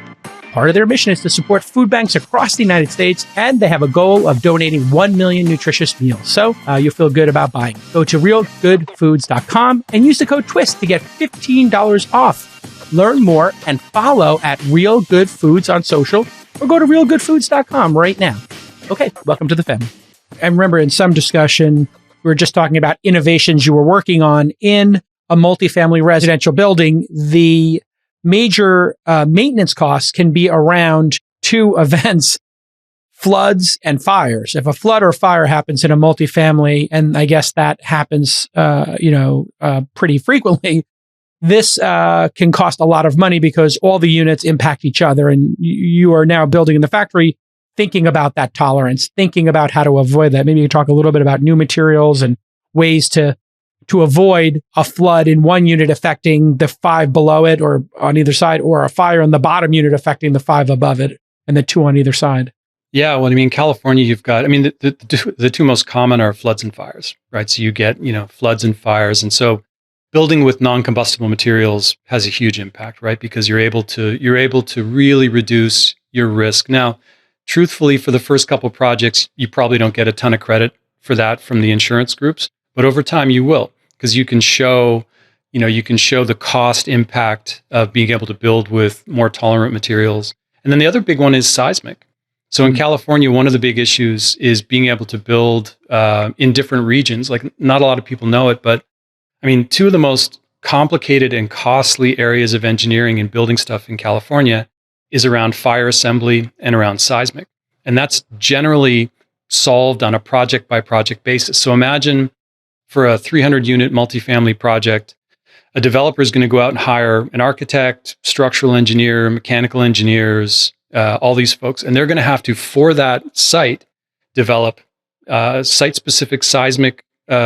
part of their mission is to support food banks across the United States, and they have a goal of donating 1 million nutritious meals. So you'll feel good about buying. Go to realgoodfoods.com and use the code TWIST to get $15 off. Learn more and follow at Real Good Foods on social, or go to realgoodfoods.com right now. Okay, welcome to the family. And remember, in some discussion, we were just talking about innovations you were working on in a multifamily residential building. The major maintenance costs can be around two events: floods and fires. If a flood or fire happens in a multifamily, and I guess that happens, pretty frequently, this can cost a lot of money because all the units impact each other, and you are now building in the factory thinking about that tolerance, thinking about how to avoid that. Maybe you can talk a little bit about new materials and ways to avoid a flood in one unit affecting the 5 below it or on either side, or a fire in the bottom unit affecting the 5 above it and the 2 on either side. Yeah, well, California, you've got, the two most common are floods and fires, right? So you get, floods and fires. And so building with non-combustible materials has a huge impact, right? Because you're able to really reduce your risk. Now, truthfully, for the first couple of projects, you probably don't get a ton of credit for that from the insurance groups, but over time you will, because you can show the cost impact of being able to build with more tolerant materials. And then the other big one is seismic. So in California, one of the big issues is being able to build in different regions. Like, not a lot of people know it, but two of the most complicated and costly areas of engineering and building stuff in California is around fire assembly and around seismic. And that's generally solved on a project by project basis. So imagine for a 300 unit multifamily project, a developer is going to go out and hire an architect, structural engineer, mechanical engineers, all these folks, and they're going to have to, for that site, develop site-specific seismic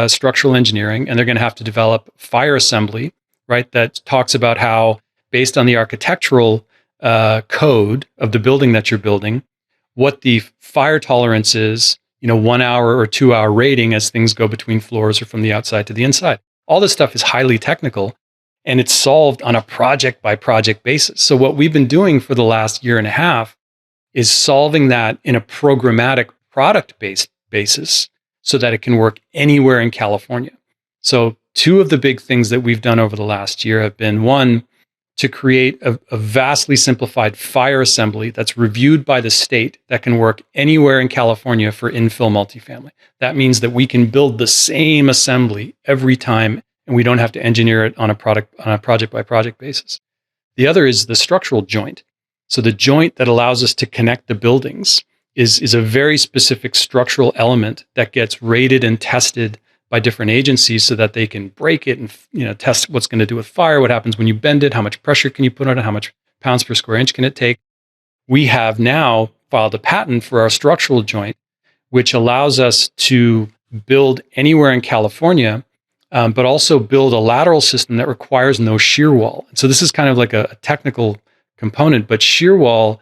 structural engineering, and they're going to have to develop fire assembly, right? That talks about how, based on the architectural code of the building that you're building, what the fire tolerance is, 1 hour or 2 hour rating as things go between floors or from the outside to the inside. All this stuff is highly technical, and it's solved on a project by project basis. So what we've been doing for the last year and a half is solving that in a programmatic product-based basis so that it can work anywhere in California. So 2 of the big things that we've done over the last year have been, one, to create a vastly simplified fire assembly that's reviewed by the state that can work anywhere in California for infill multifamily. That means that we can build the same assembly every time, and we don't have to engineer it on a project by project basis. The other is the structural joint. So the joint that allows us to connect the buildings is a very specific structural element that gets rated and tested by different agencies so that they can break it and test what's going to do with fire, what happens when you bend it, how much pressure can you put on it, how much pounds per square inch can it take. We have now filed a patent for our structural joint, which allows us to build anywhere in California, but also build a lateral system that requires no shear wall. So this is kind of like a technical component, but shear wall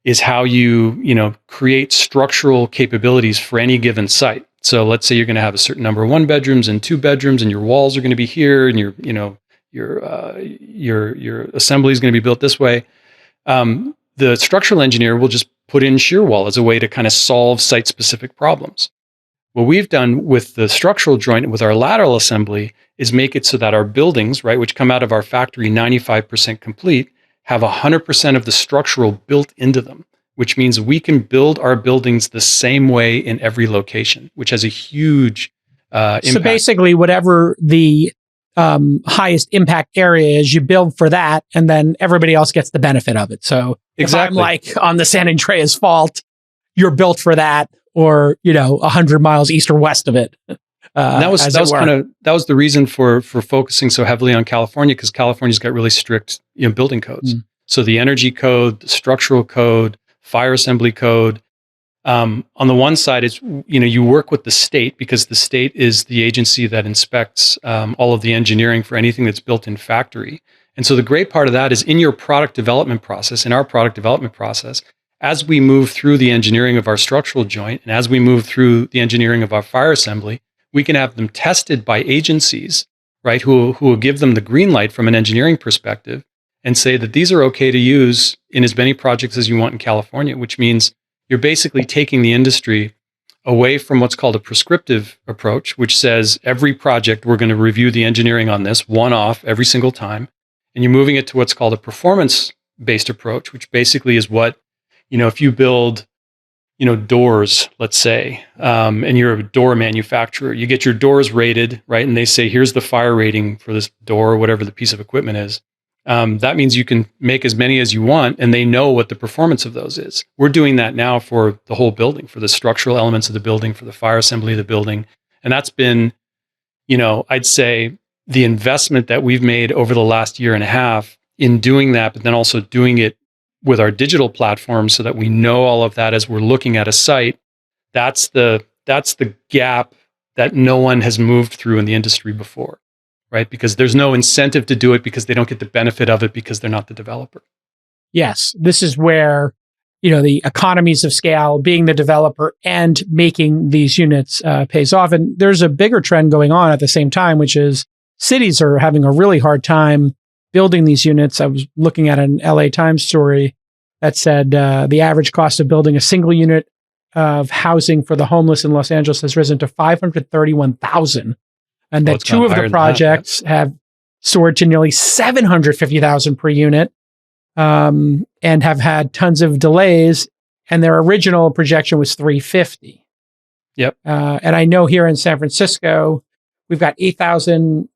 is how you create structural capabilities for any given site. So let's say you're going to have a certain number of 1 bedrooms and 2 bedrooms, and your walls are going to be here, and your assembly is going to be built this way. The structural engineer will just put in shear wall as a way to kind of solve site-specific problems. What we've done with the structural joint with our lateral assembly is make it so that our buildings, right, which come out of our factory 95% complete, have 100% of the structural built into them, which means we can build our buildings the same way in every location, which has a huge impact. So basically, whatever the highest impact area is you build for that, and then everybody else gets the benefit of it. So Exactly. if I'm like on the San Andreas Fault, you're built for that, or 100 miles east or west of it. And that was the reason for focusing so heavily on California, because California's got really strict building codes. So the energy code, the structural code, fire assembly code. On the one side, it's you work with the state, because the state is the agency that inspects all of the engineering for anything that's built in factory. And so the great part of that is in your product development process, in our product development process, as we move through the engineering of our structural joint and as we move through the engineering of our fire assembly, we can have them tested by agencies, right, who will give them the green light from an engineering perspective and say that these are okay to use in as many projects as you want in California, which means you're basically taking the industry away from what's called a prescriptive approach, which says every project we're going to review the engineering on this one-off every single time. And you're moving it to what's called a performance-based approach, which basically is what, if you build doors, let's say, and you're a door manufacturer, you get your doors rated, right? And they say, here's the fire rating for this door, or whatever the piece of equipment is. That means you can make as many as you want, and they know what the performance of those is. We're doing that now for the whole building, for the structural elements of the building, for the fire assembly of the building. And that's been, I'd say the investment that we've made over the last year and a half in doing that, but then also doing it with our digital platform so that we know all of that as we're looking at a site. That's the gap that no one has moved through in the industry before, right? Because there's no incentive to do it, because they don't get the benefit of it because they're not the developer. Yes, this is where, the economies of scale, being the developer and making these units pays off. And there's a bigger trend going on at the same time, which is cities are having a really hard time building these units. I was looking at an LA Times story that said the average cost of building a single unit of housing for the homeless in Los Angeles has risen to $531,000, and that two of the projects have soared to nearly $750,000 per unit, and have had tons of delays. And their original projection was $350,000. Yep. And I know here in San Francisco, we've got 8,000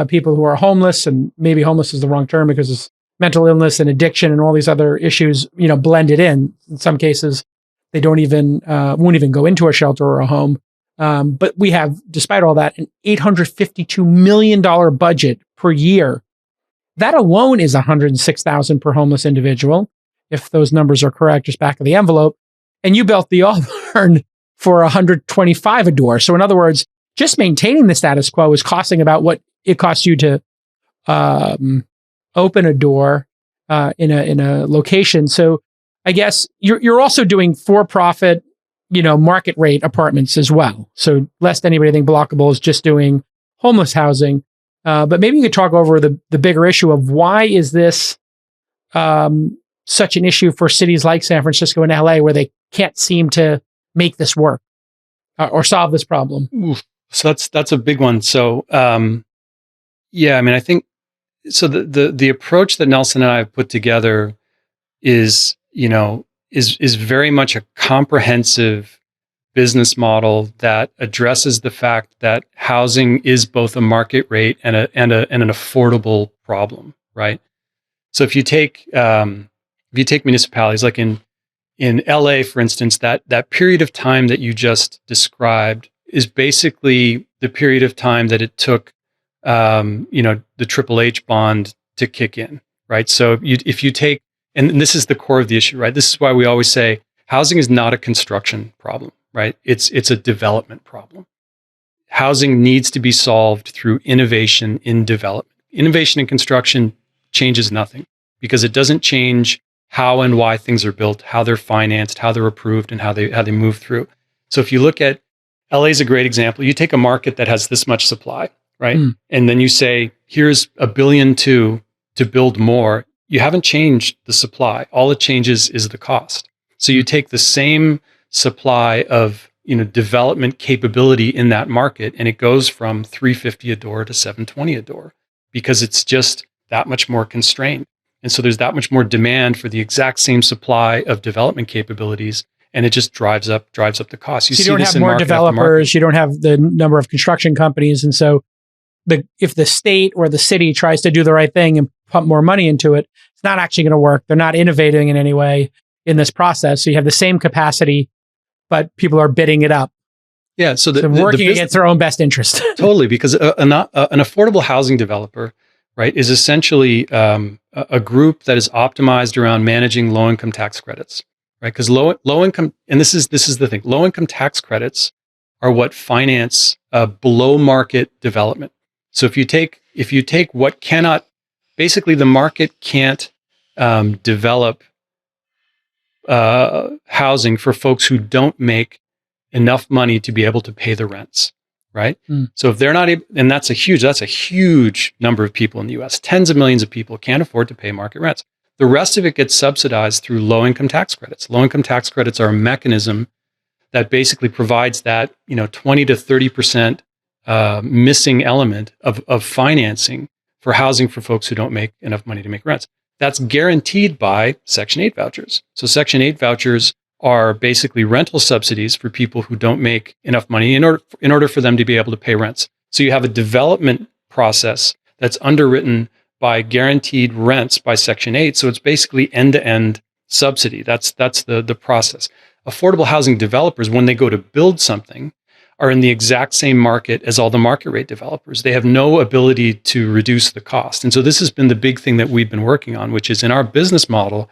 people who are homeless, and maybe homeless is the wrong term because it's mental illness and addiction and all these other issues, blended in. In some cases, they won't even go into a shelter or a home. But we have, despite all that, an $852 million budget per year. That alone is $106,000 per homeless individual, if those numbers are correct, just back of the envelope. And you built the Auburn for $125 a door. So in other words, just maintaining the status quo is costing about what it costs you to open a door in a location. So I guess you're also doing for-profit, market rate apartments as well. So lest anybody think Blokable is just doing homeless housing, but maybe you could talk over the bigger issue of why is this such an issue for cities like San Francisco and LA, where they can't seem to make this work or solve this problem. Oof. So that's a big one. So I think so. The approach that Nelson and I have put together is very much a comprehensive business model that addresses the fact that housing is both a market rate and an affordable problem, right? So if you take municipalities like in LA, for instance, that period of time that you just described is basically the period of time that it took the Triple H bond to kick in, right? So if you take, and this is the core of the issue, right? This is why we always say housing is not a construction problem, right? It's a development problem. Housing needs to be solved through innovation in development. Innovation in construction changes nothing because it doesn't change how and why things are built, how they're financed, how they're approved, and how they move through. So if you look at LA is a great example. You take a market that has this much supply, right? And then you say, here's $1 billion to build more. You haven't changed the supply. All it changes is the cost. So you take the same supply of development capability in that market, and it goes from $350 a door to $720 a door because it's just that much more constrained. And so there's that much more demand for the exact same supply of development capabilities, and it just drives up the cost. You don't have more developers, you don't have the number of construction companies, and so if the state or the city tries to do the right thing and pump more money into it, it's not actually going to work. They're not innovating in any way in this process. So you have the same capacity, but people are bidding it up. Yeah, so working against their own best interest. Totally, because an affordable housing developer, right, is essentially a group that is optimized around managing low-income tax credits, right? Because low-income, and this is the thing, low-income tax credits are what finance below-market development. So if you take what cannot, basically the market can't develop housing for folks who don't make enough money to be able to pay the rents, right? So if they're not able, and that's a huge number of people in the US, tens of millions of people can't afford to pay market rents. The rest of it gets subsidized through low-income tax credits. Low-income tax credits are a mechanism that basically provides that 20 to 30% missing element of financing for housing for folks who don't make enough money to make rents. That's guaranteed by Section 8 vouchers. So Section 8 vouchers are basically rental subsidies for people who don't make enough money in order for them to be able to pay rents. So you have a development process that's underwritten by guaranteed rents by Section 8. So it's basically end-to-end subsidy. That's the process. Affordable housing developers, when they go to build something, are in the exact same market as all the market rate developers. They have no ability to reduce the cost. And so this has been the big thing that we've been working on, which is in our business model,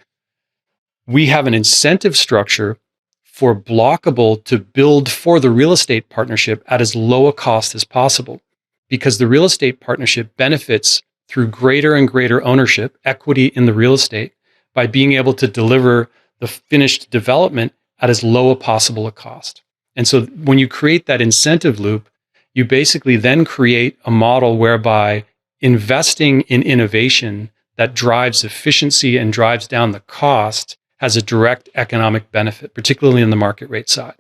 we have an incentive structure for Blokable to build for the real estate partnership at as low a cost as possible, because the real estate partnership benefits through greater and greater ownership, equity in the real estate, by being able to deliver the finished development at as low a possible a cost. And so when you create that incentive loop, you basically then create a model whereby investing in innovation that drives efficiency and drives down the cost has a direct economic benefit, particularly in the market rate side.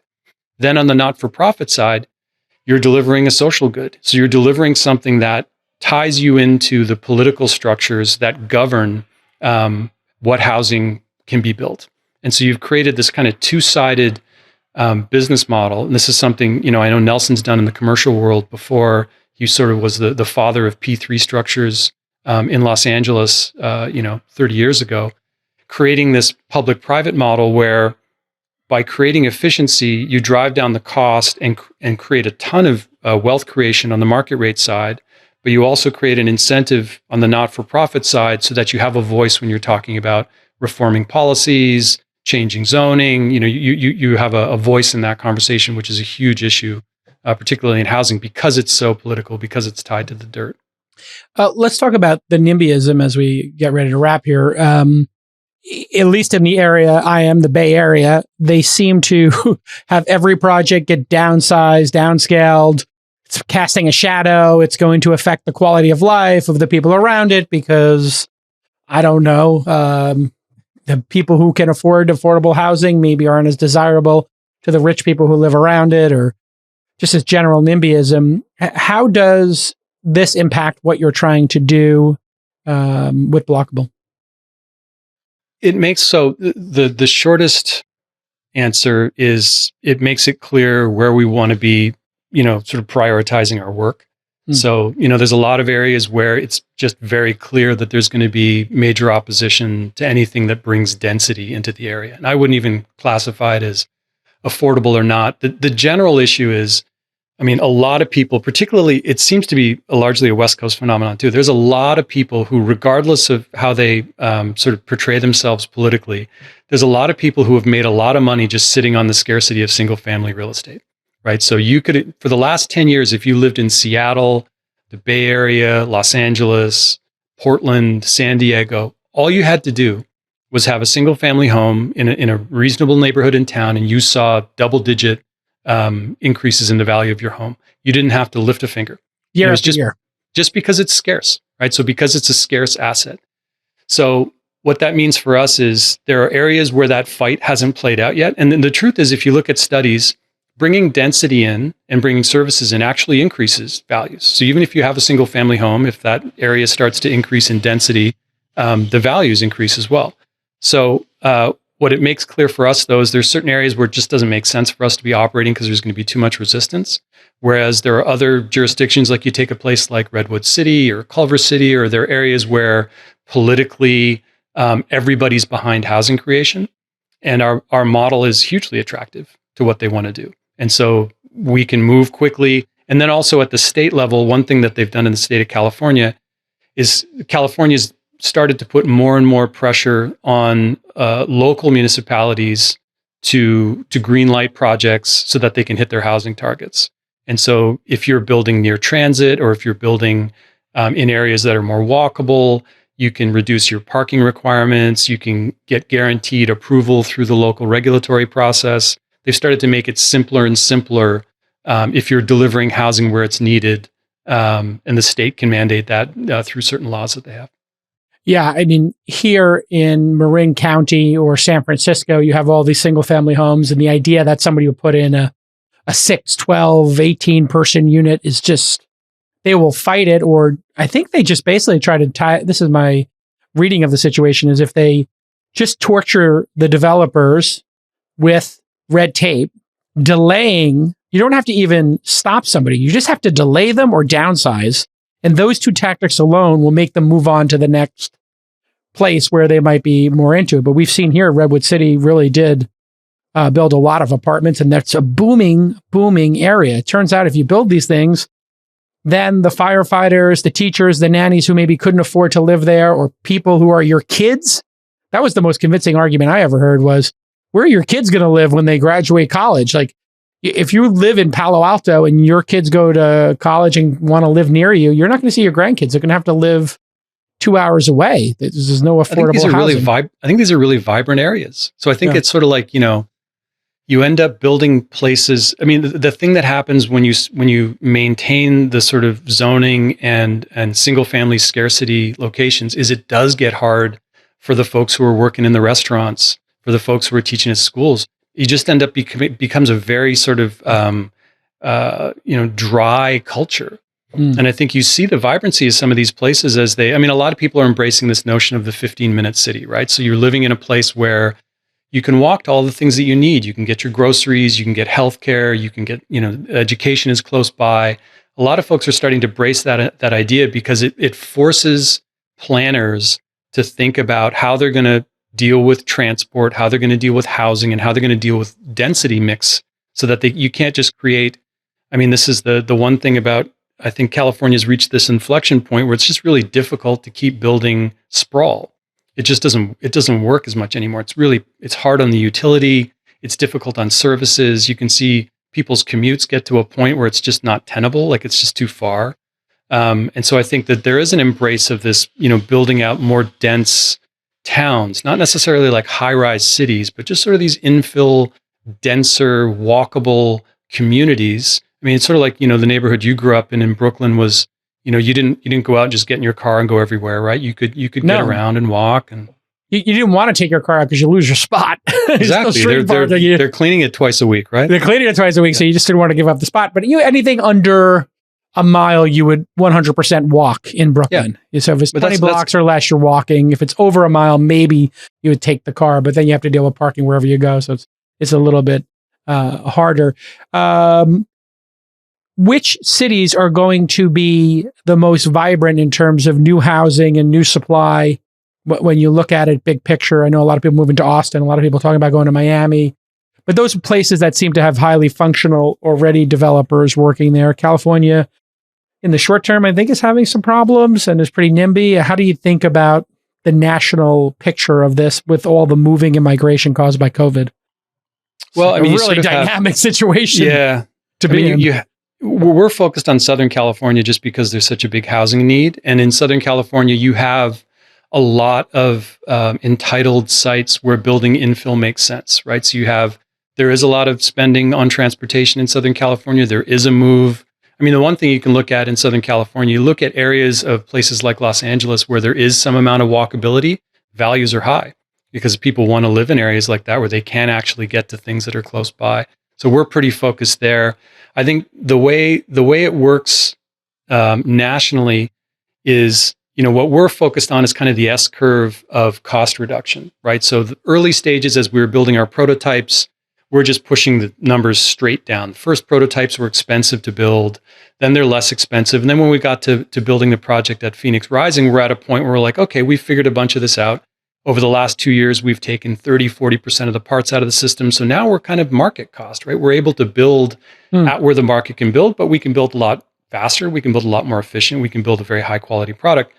Then on the not-for-profit side, you're delivering a social good. So you're delivering something that ties you into the political structures that govern what housing can be built. And so you've created this kind of two-sided business model. And this is something, I know Nelson's done in the commercial world before. He sort of was the father of P3 structures in Los Angeles, 30 years ago, creating this public-private model where by creating efficiency, you drive down the cost and create a ton of wealth creation on the market rate side, but you also create an incentive on the not-for-profit side so that you have a voice when you're talking about reforming policies, changing zoning. You have a voice in that conversation, which is a huge issue, particularly in housing, because it's so political, because it's tied to the dirt. Let's talk about the NIMBYism as we get ready to wrap here. At least in the area I am, the Bay Area, they seem to have every project get downsized, downscaled. It's casting a shadow. It's going to affect the quality of life of the people around it because, I don't know, the people who can afford affordable housing maybe aren't as desirable to the rich people who live around it, or just as general NIMBYism. How does this impact what you're trying to do with Blokable? It makes the shortest answer is it makes it clear where we want to be, sort of prioritizing our work. So, there's a lot of areas where it's just very clear that there's going to be major opposition to anything that brings density into the area. And I wouldn't even classify it as affordable or not. The general issue is, a lot of people, particularly, it seems to be largely a West Coast phenomenon too. There's a lot of people who, regardless of how they sort of portray themselves politically, there's a lot of people who have made a lot of money just sitting on the scarcity of single family real estate, right? So you could, for the last 10 years, if you lived in Seattle, the Bay Area, Los Angeles, Portland, San Diego, all you had to do was have a single family home in a reasonable neighborhood in town, and you saw double-digit increases in the value of your home. You didn't have to lift a finger. Year after year. Just because it's scarce, right? So because it's a scarce asset. So what that means for us is there are areas where that fight hasn't played out yet. And then the truth is, if you look at studies, bringing density in and bringing services in actually increases values. So even if you have a single family home, if that area starts to increase in density, the values increase as well. So what it makes clear for us, though, is there's certain areas where it just doesn't make sense for us to be operating because there's going to be too much resistance. Whereas there are other jurisdictions, like you take a place like Redwood City or Culver City, or there are areas where politically everybody's behind housing creation. And our model is hugely attractive to what they want to do. And so we can move quickly. And then also at the state level, one thing that they've done in the state of California is California's started to put more and more pressure on local municipalities to green light projects so that they can hit their housing targets. And so if you're building near transit, or if you're building in areas that are more walkable, you can reduce your parking requirements. You can get guaranteed approval through the local regulatory process. They've started to make it simpler and simpler if you're delivering housing where it's needed. And the state can mandate that through certain laws that they have. Yeah, I mean, here in Marin County or San Francisco, you have all these single family homes, and the idea that somebody would put in a 6, 12, 18 person unit is just, they will fight it. Or I think they just basically try to tie, this is my reading of the situation, is if they just torture the developers with red tape, delaying, you don't have to even stop somebody. You just have to delay them or downsize. And those two tactics alone will make them move on to the next place where they might be more into it. But we've seen here, Redwood City really did build a lot of apartments, and that's a booming area. It turns out if you build these things, then the firefighters, the teachers, the nannies who maybe couldn't afford to live there, or people who are your kids. That was the most convincing argument I ever heard was, where are your kids going to live when they graduate college? Like, if you live in Palo Alto and your kids go to college and want to live near you, you're not going to see your grandkids. They're going to have to live 2 hours away. There's no affordable housing. I think these are really vibrant areas. So I think it's sort of like, you end up building places. I mean, the thing that happens when you maintain the sort of zoning and single family scarcity locations is it does get hard for the folks who are working in the restaurants, for the folks who are teaching at schools. You just end up becomes a very sort of dry culture. And I think you see the vibrancy of some of these places as a lot of people are embracing this notion of the 15-minute city, right? So you're living in a place where you can walk to all the things that you need. You can get your groceries, you can get healthcare, you can get, education is close by. A lot of folks are starting to embrace that idea because it forces planners to think about how they're going to deal with transport, how they're going to deal with housing, and how they're going to deal with density mix, so that you can't just create. This is the one thing about, I think California's reached this inflection point where it's just really difficult to keep building sprawl. It just doesn't work as much anymore. It's hard on the utility. It's difficult on services. You can see people's commutes get to a point where it's just not tenable, like it's just too far. And so I think that there is an embrace of this, building out more dense towns, not necessarily like high-rise cities, but just sort of these infill, denser, walkable communities. It's sort of like, the neighborhood you grew up in Brooklyn was, you didn't go out and just get in your car and go everywhere, right? You could get around and walk, and you didn't want to take your car out because you lose your spot. Exactly. They're cleaning it twice a week, right? They're cleaning it twice a week, so you just didn't want to give up the spot. But anything under a mile, you would 100% walk in Brooklyn. Yeah. So if it's 20 blocks or less, you're walking. If it's over a mile, maybe you would take the car, but then you have to deal with parking wherever you go. So it's a little bit harder. Which cities are going to be the most vibrant in terms of new housing and new supply? When you look at it big picture, I know a lot of people moving to Austin, a lot of people talking about going to Miami, but those are places that seem to have highly functional already developers working there. California, in the short term, I think is having some problems and is pretty NIMBY. How do you think about the national picture of this with all the moving and migration caused by COVID? Well, a really dynamic situation. Yeah. To be in. We're focused on Southern California just because there's such a big housing need. And in Southern California, you have a lot of entitled sites where building infill makes sense, right? So there is a lot of spending on transportation in Southern California. There is a move. The one thing you can look at in Southern California, you look at areas of places like Los Angeles where there is some amount of walkability, values are high because people want to live in areas like that where they can actually get to things that are close by. So we're pretty focused there. I think the way it works nationally is, what we're focused on is kind of the S curve of cost reduction, right? So the early stages, as we were building our prototypes, we're just pushing the numbers straight down. First prototypes were expensive to build, then they're less expensive. And then when we got to building the project at Phoenix Rising, we're at a point where we're like, okay, we figured a bunch of this out. Over the last 2 years, we've taken 30-40% of the parts out of the system. So now we're kind of market cost, right? We're able to build at where the market can build, but we can build a lot faster. We can build a lot more efficient. We can build a very high quality product.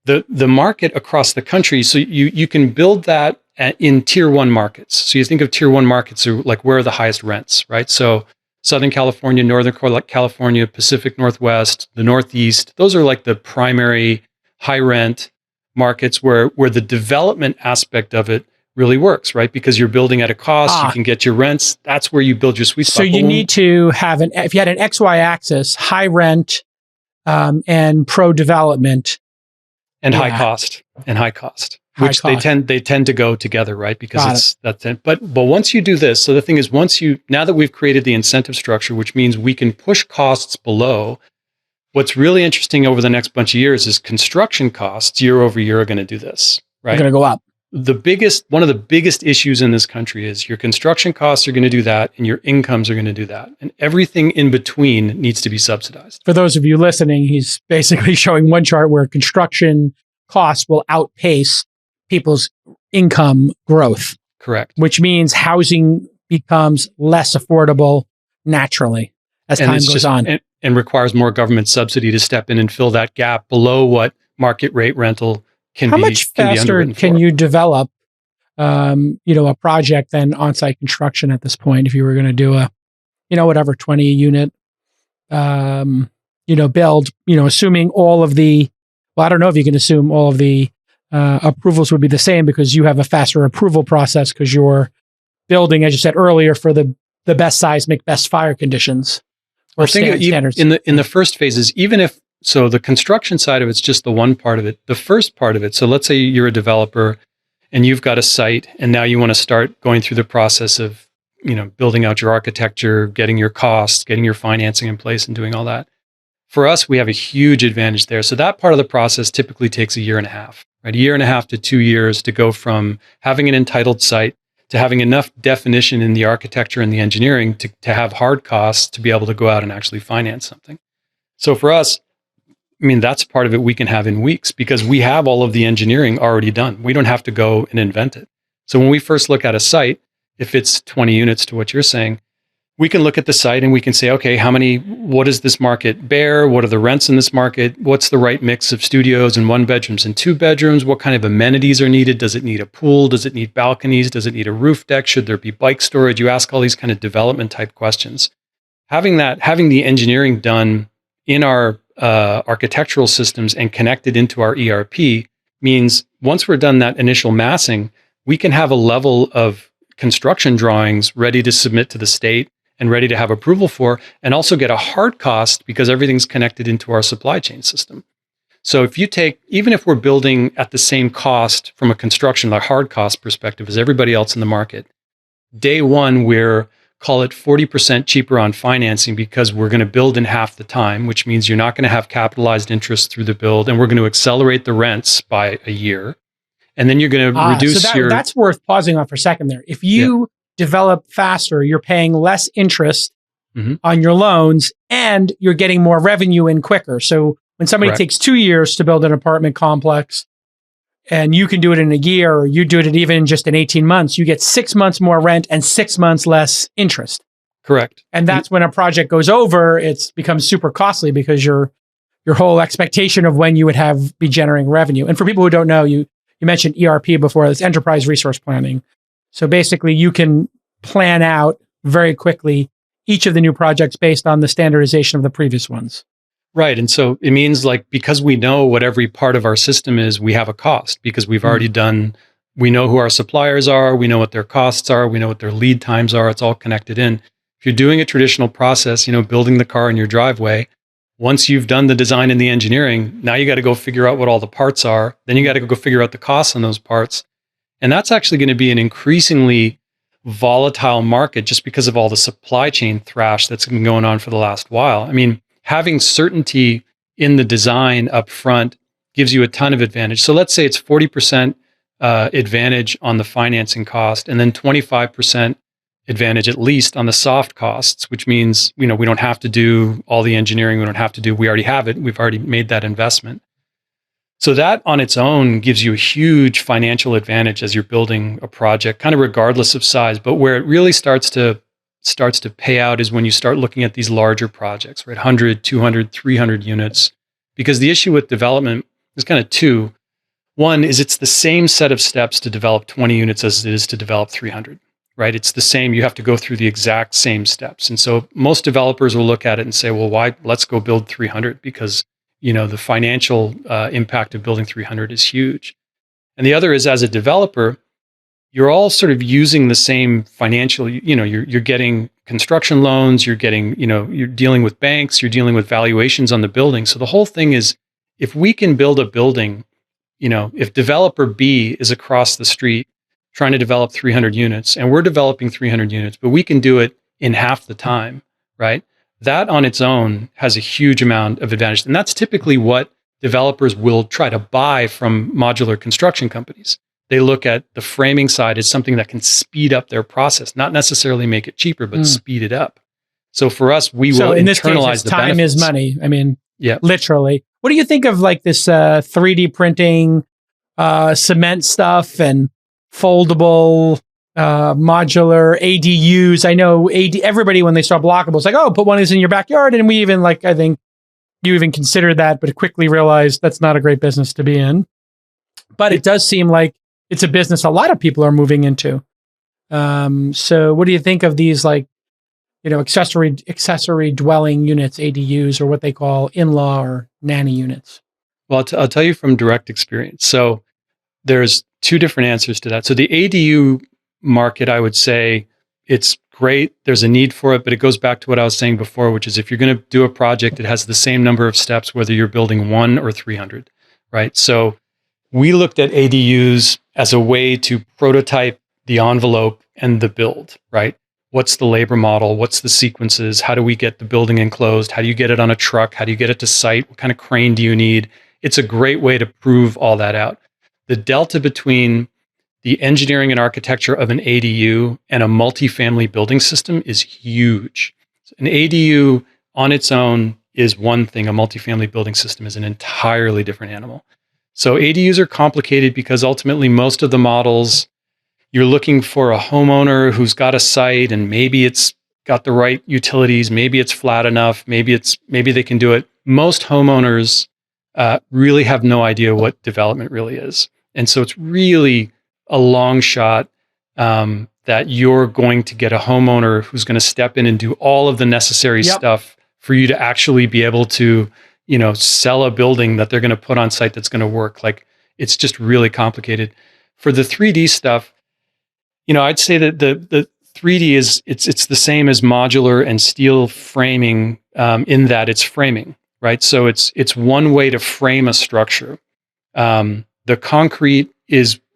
The market across the country, so you can build that in tier one markets. So you think of tier one markets are like where are the highest rents, right? So Southern California, Northern California, Pacific Northwest, the Northeast, those are like the primary high rent markets where the development aspect of it really works, right? Because you're building at a cost, you can get your rents. That's where you build your sweet spot. So you need to have if you had an XY axis, high rent and pro development. And high cost. Which they tend to go together, right? Because that's it. But once you do this, so the thing is, now that we've created the incentive structure, which means we can push costs below, what's really interesting over the next bunch of years is construction costs year over year are going to do this, right? They're going to go up. One of the biggest issues in this country is your construction costs are going to do that and your incomes are going to do that. And everything in between needs to be subsidized. For those of you listening, he's basically showing one chart where construction costs will outpace people's income growth. Correct. Which means housing becomes less affordable naturally as time goes on. And requires more government subsidy to step in and fill that gap below what market rate rental can be. How much faster can you develop, a project than on-site construction at this point? If you were going to do a, 20 unit, build, assuming all of the, I don't know if you can assume all of the approvals would be the same because you have a faster approval process because you're building, as you said earlier, for the best seismic, best fire conditions. Or standards. In the first phases, even if, so the construction side of it's just the one part of it, the first part of it. So let's say you're a developer and you've got a site and now you want to start going through the process of, building out your architecture, getting your costs, getting your financing in place and doing all that. For us, we have a huge advantage there. So that part of the process typically takes a year and a half, right? A year and a half to 2 years to go from having an entitled site to having enough definition in the architecture and the engineering to have hard costs to be able to go out and actually finance something. So for us, that's part of it we can have in weeks because we have all of the engineering already done. We don't have to go and invent it. So when we first look at a site, if it's 20 units to what you're saying, we can look at the site and we can say, okay, what does this market bear? What are the rents in this market? What's the right mix of studios and 1 bedrooms and 2 bedrooms? What kind of amenities are needed? Does it need a pool? Does it need balconies? Does it need a roof deck? Should there be bike storage? You ask all these kind of development type questions. Having the engineering done in our architectural systems and connected into our ERP means once we're done that initial massing, we can have a level of construction drawings ready to submit to the state and ready to have approval for, and also get a hard cost because everything's connected into our supply chain system. So even if we're building at the same cost from a construction, a hard cost perspective as everybody else in the market, day one, we're, call it 40% cheaper on financing because we're going to build in half the time, which means you're not going to have capitalized interest through the build, and we're going to accelerate the rents by a year. And then you're going to reduce that's worth pausing on for a second there. If you develop faster, you're paying less interest on your loans and you're getting more revenue in quicker. So when somebody takes 2 years to build an apartment complex and you can do it in a year, or you do it even just in 18 months, you get 6 months more rent and 6 months less interest. Correct. And that's when a project goes over, it becomes super costly because your whole expectation of when you would be generating revenue. And for people who don't know, you mentioned ERP before, it's enterprise resource planning. So basically you can plan out very quickly each of the new projects based on the standardization of the previous ones. Right. And so it means because we know what every part of our system is, we have a cost because we've already we know who our suppliers are, we know what their costs are, we know what their lead times are, it's all connected in. If you're doing a traditional process, building the car in your driveway, once you've done the design and the engineering, now you got to go figure out what all the parts are. Then you got to go figure out the costs on those parts. And that's actually going to be an increasingly volatile market just because of all the supply chain thrash that's been going on for the last while. Having certainty in the design up front gives you a ton of advantage. So let's say it's 40% advantage on the financing cost and then 25% advantage, at least on the soft costs, which means, we don't have to do all the engineering. We already have it. We've already made that investment. So that on its own gives you a huge financial advantage as you're building a project, kind of regardless of size. But where it really starts to pay out is when you start looking at these larger projects, right? 100, 200, 300 units. Because the issue with development is kind of two. One is it's the same set of steps to develop 20 units as it is to develop 300, right? It's the same. You have to go through the exact same steps. And so most developers will look at it and say, well, why? Let's go build 300 because the financial impact of building 300 is huge. And the other is, as a developer, you're all sort of using the same financial, you're getting construction loans, you're dealing with banks, you're dealing with valuations on the building. So the whole thing is, if we can build a building, if developer B is across the street trying to develop 300 units and we're developing 300 units, but we can do it in half the time, right? That on its own has a huge amount of advantage. And that's typically what developers will try to buy from modular construction companies. They look at the framing side as something that can speed up their process, not necessarily make it cheaper, but speed it up. So for us, we will in this internalize case, the time benefits. is money. I mean, yeah, literally. What do you think of like this 3D printing, cement stuff and foldable modular ADUs? I know everybody, when they saw Blokable, is like, oh, put one of these in your backyard. And we even I think you even considered that, but quickly realized that's not a great business to be in. But it does seem like it's a business a lot of people are moving into. So what do you think of these accessory dwelling units, ADUs, or what they call in-law or nanny units? Well, I'll tell you from direct experience. So there's two different answers to that. So the ADU market, I would say it's great. There's a need for it, but it goes back to what I was saying before, which is if you're going to do a project, it has the same number of steps, whether you're building 1 or 300, right? So we looked at ADUs as a way to prototype the envelope and the build, right? What's the labor model? What's the sequences? How do we get the building enclosed? How do you get it on a truck? How do you get it to site? What kind of crane do you need? It's a great way to prove all that out. The delta between the engineering and architecture of an ADU and a multifamily building system is huge. An ADU on its own is one thing. A multifamily building system is an entirely different animal. So ADUs are complicated because ultimately most of the models, you're looking for a homeowner who's got a site and maybe it's got the right utilities, maybe it's flat enough, maybe they can do it. Most homeowners really have no idea what development really is. And so it's really a long shot that you're going to get a homeowner who's going to step in and do all of the necessary stuff for you to actually be able to, sell a building that they're going to put on site that's going to work. Like, it's just really complicated. For the 3D stuff, I'd say that the 3D is it's the same as modular and steel framing in that it's framing, right? So it's one way to frame a structure. The concrete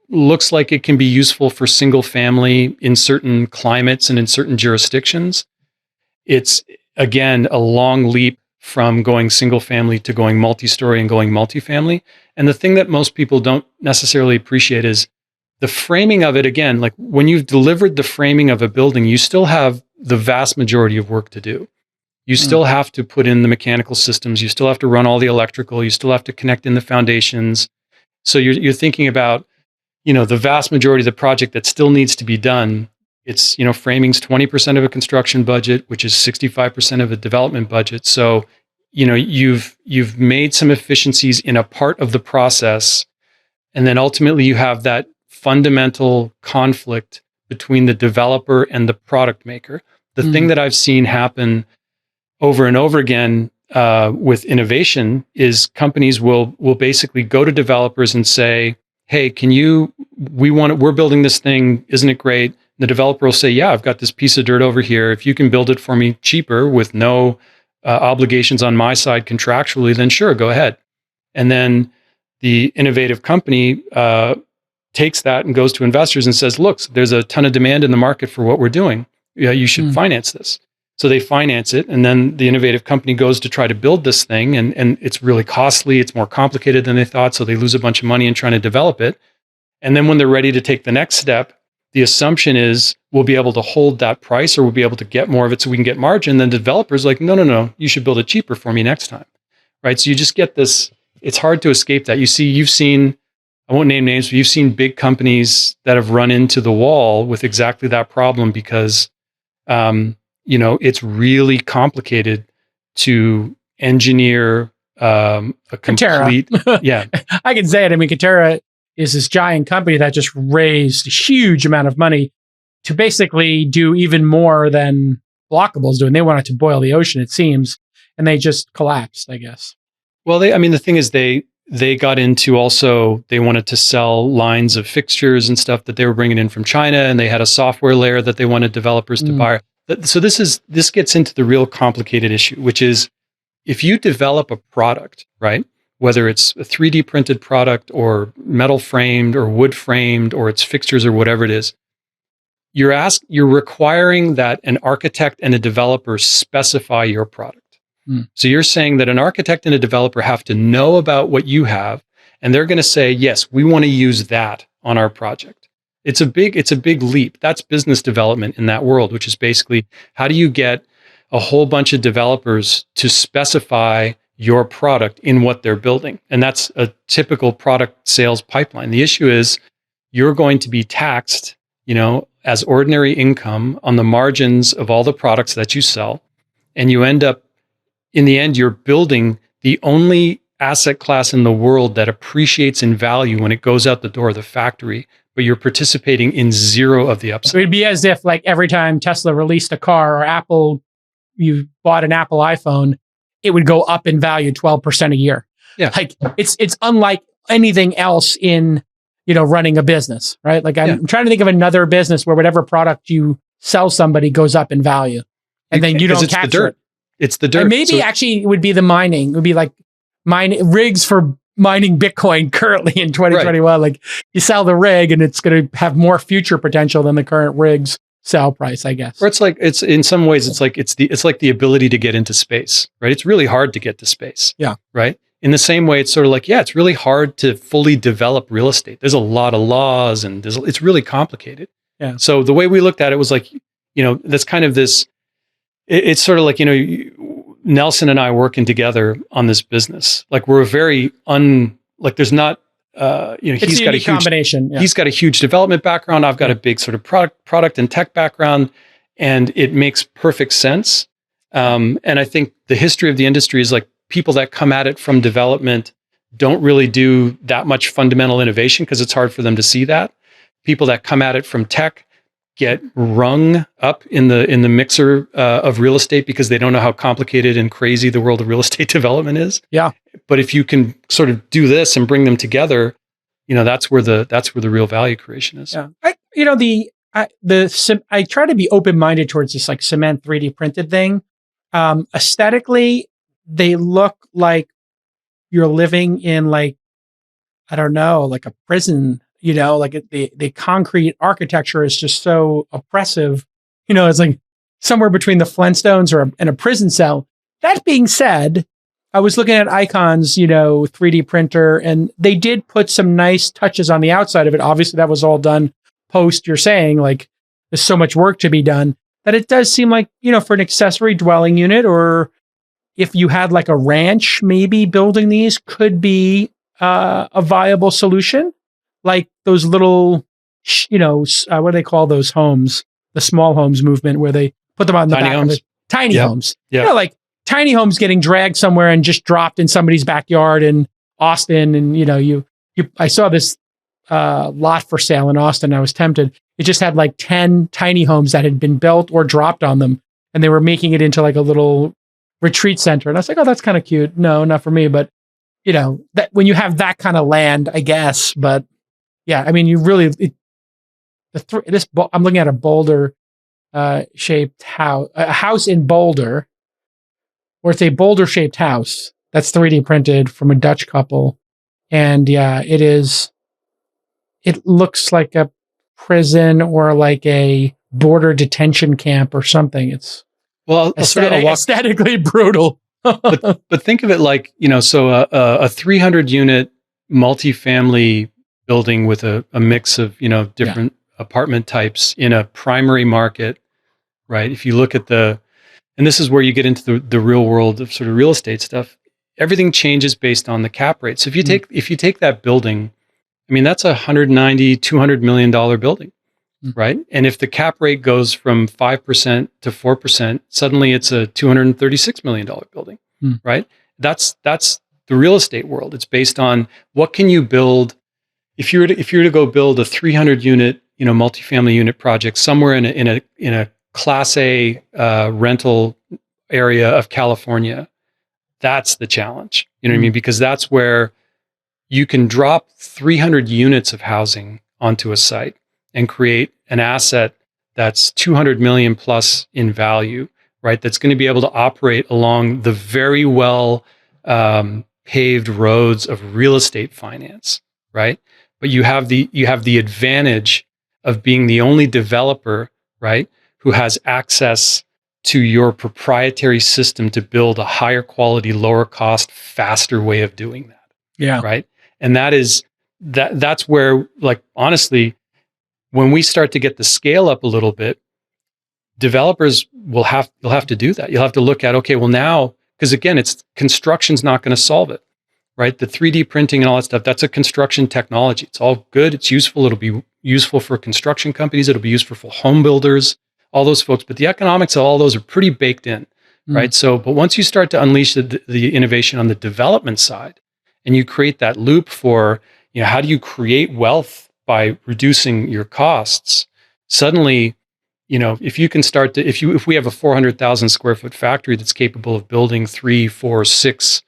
looks like it can be useful for single family in certain climates and in certain jurisdictions. It's, again, a long leap from going single family to going multi-story and going multifamily. And the thing that most people don't necessarily appreciate is the framing of it. Again, like when you've delivered the framing of a building, you still have the vast majority of work to do. You still have to put in the mechanical systems. You still have to run all the electrical. You still have to connect in the foundations. So you're thinking about, the vast majority of the project that still needs to be done. It's, framing's 20% of a construction budget, which is 65% of a development budget. So, you've made some efficiencies in a part of the process. And then ultimately you have that fundamental conflict between the developer and the product maker. The thing that I've seen happen over and over again with innovation is companies will basically go to developers and say, hey, we're building this thing. Isn't it great? The developer will say, yeah, I've got this piece of dirt over here. If you can build it for me cheaper with no obligations on my side contractually, then sure, go ahead. And then the innovative company takes that and goes to investors and says, look, there's a ton of demand in the market for what we're doing. Yeah, you should finance this. So they finance it. And then the innovative company goes to try to build this thing. And it's really costly. It's more complicated than they thought. So they lose a bunch of money in trying to develop it. And then when they're ready to take the next step, the assumption is we'll be able to hold that price, or we'll be able to get more of it so we can get margin. Then the developer's like, no, you should build it cheaper for me next time. Right. So you just get this, it's hard to escape that. You've seen, I won't name names, but you've seen big companies that have run into the wall with exactly that problem because, it's really complicated to engineer a complete, yeah. I can say it. I mean, Katera is this giant company that just raised a huge amount of money to basically do even more than Blokable's doing. They wanted to boil the ocean, it seems, and they just collapsed, I guess. Well, the thing is they got into also, they wanted to sell lines of fixtures and stuff that they were bringing in from China, and they had a software layer that they wanted developers to buy. So this gets into the real complicated issue, which is if you develop a product, right? Whether it's a 3D printed product or metal framed or wood framed or it's fixtures or whatever it is, you're requiring that an architect and a developer specify your product. So you're saying that an architect and a developer have to know about what you have, and they're going to say, yes, we want to use that on our project. It's a big leap. That's business development in that world, which is basically how do you get a whole bunch of developers to specify your product in what they're building? And that's a typical product sales pipeline. The issue is you're going to be taxed, as ordinary income on the margins of all the products that you sell. And you end up, in the end, you're building the only asset class in the world that appreciates in value when it goes out the door of the factory, but you're participating in zero of the upside. So it'd be as if like every time Tesla released a car or Apple, you bought an Apple iPhone, it would go up in value 12% a year. Yeah. Like it's unlike anything else in, running a business, right? Like I'm trying to think of another business where whatever product you sell somebody goes up in value and then you don't capture it. It's the dirt. And maybe actually it would be the mining. It would be like rigs for mining Bitcoin currently in 2021. Right. Like you sell the rig and it's going to have more future potential than the current rig's sell price, I guess. Or it's in some ways, it's like the ability to get into space, right? It's really hard to get to space. Yeah. Right. In the same way, it's sort of like, it's really hard to fully develop real estate. There's a lot of laws and it's really complicated. Yeah. So the way we looked at it was like, that's kind of this, it's sort of like, Nelson and I working together on this business. Like we're there's not, he's got a huge combination. Yeah. He's got a huge development background. I've got a big sort of product and tech background, and it makes perfect sense. And I think the history of the industry is like people that come at it from development don't really do that much fundamental innovation because it's hard for them to see that. People that come at it from tech get rung up in the mixer of real estate because they don't know how complicated and crazy the world of real estate development is. Yeah. But if you can sort of do this and bring them together, that's where the real value creation is. Yeah. I try to be open-minded towards this like cement 3D printed thing. Aesthetically, they look like you're living in like, I don't know, like a prison. Like the concrete architecture is just so oppressive. It's like somewhere between the Flintstones and a prison cell. That being said, I was looking at Icon's, 3D printer, and they did put some nice touches on the outside of it. Obviously, that was all done post. You're saying like there's so much work to be done that it does seem like, for an accessory dwelling unit, or if you had like a ranch, maybe building these could be a viable solution. Like those little, what do they call those homes? The small homes movement where they put them on the back of it. Tiny homes. Yeah. Like tiny homes getting dragged somewhere and just dropped in somebody's backyard in Austin. And, I saw this lot for sale in Austin. I was tempted. It just had like 10 tiny homes that had been built or dropped on them. And they were making it into like a little retreat center. And I was like, oh, that's kind of cute. No, not for me. But, that when you have that kind of land, I guess. But yeah, I mean, you really, I'm looking at a Boulder shaped house, a house in Boulder, or it's a Boulder shaped house that's 3D printed from a Dutch couple. And yeah, it looks like a prison or like a border detention camp or something. It's aesthetically brutal. but think of it like, so a 300 unit multifamily building with a mix of, different apartment types in a primary market, right? If you look at and this is where you get into the real world of sort of real estate stuff, everything changes based on the cap rate. So if you take that building, I mean, that's a $190, $200 million building, right? And if the cap rate goes from 5% to 4%, suddenly it's a $236 million building, right? That's the real estate world. It's based on what can you build. If you were to go build a 300 unit, multifamily unit project somewhere in a Class A rental area of California, that's the challenge. You know what I mean? Because that's where you can drop 300 units of housing onto a site and create an asset that's 200 million plus in value, right? That's going to be able to operate along the very well paved roads of real estate finance, right? But you have the advantage of being the only developer, right, who has access to your proprietary system to build a higher quality, lower cost, faster way of doing that. Yeah. Right. And that's where, like, honestly, when we start to get the scale up a little bit, developers you'll have to do that. You'll have to look at, okay, well now, because again, construction's not going to solve it, right? The 3D printing and all that stuff, that's a construction technology. It's all good. It's useful. It'll be useful for construction companies. It'll be useful for home builders, all those folks. But the economics of all those are pretty baked in, right? So, but once you start to unleash the innovation on the development side, and you create that loop for, how do you create wealth by reducing your costs? Suddenly, if you can start to, if we have a 400,000 square foot factory that's capable of building 3, 4, 6,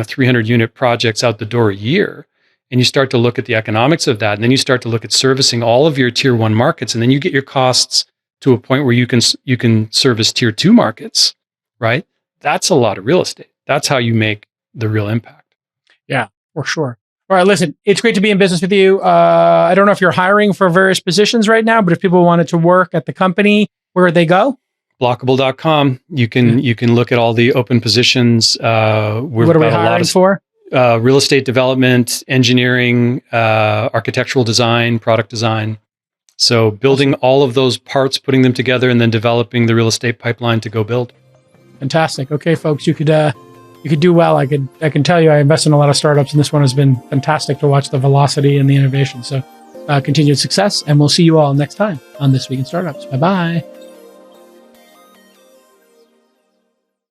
300 unit projects out the door a year, and you start to look at the economics of that, and then you start to look at servicing all of your tier 1 markets, and then you get your costs to a point where you can service tier 2 markets, right? That's a lot of real estate. That's how you make the real impact. Yeah, for sure. All right, listen, it's great to be in business with you. I don't know if you're hiring for various positions right now, but if people wanted to work at the company, where would they go? Blokable.com. You can look at all the open positions. What are we hiring for? Real estate development, engineering, architectural design, product design. So building all of those parts, putting them together, and then developing the real estate pipeline to go build. Fantastic. Okay, folks, you could do well. I can tell you I invest in a lot of startups, and this one has been fantastic to watch the velocity and the innovation. So continued success, and we'll see you all next time on This Week in Startups. Bye-bye.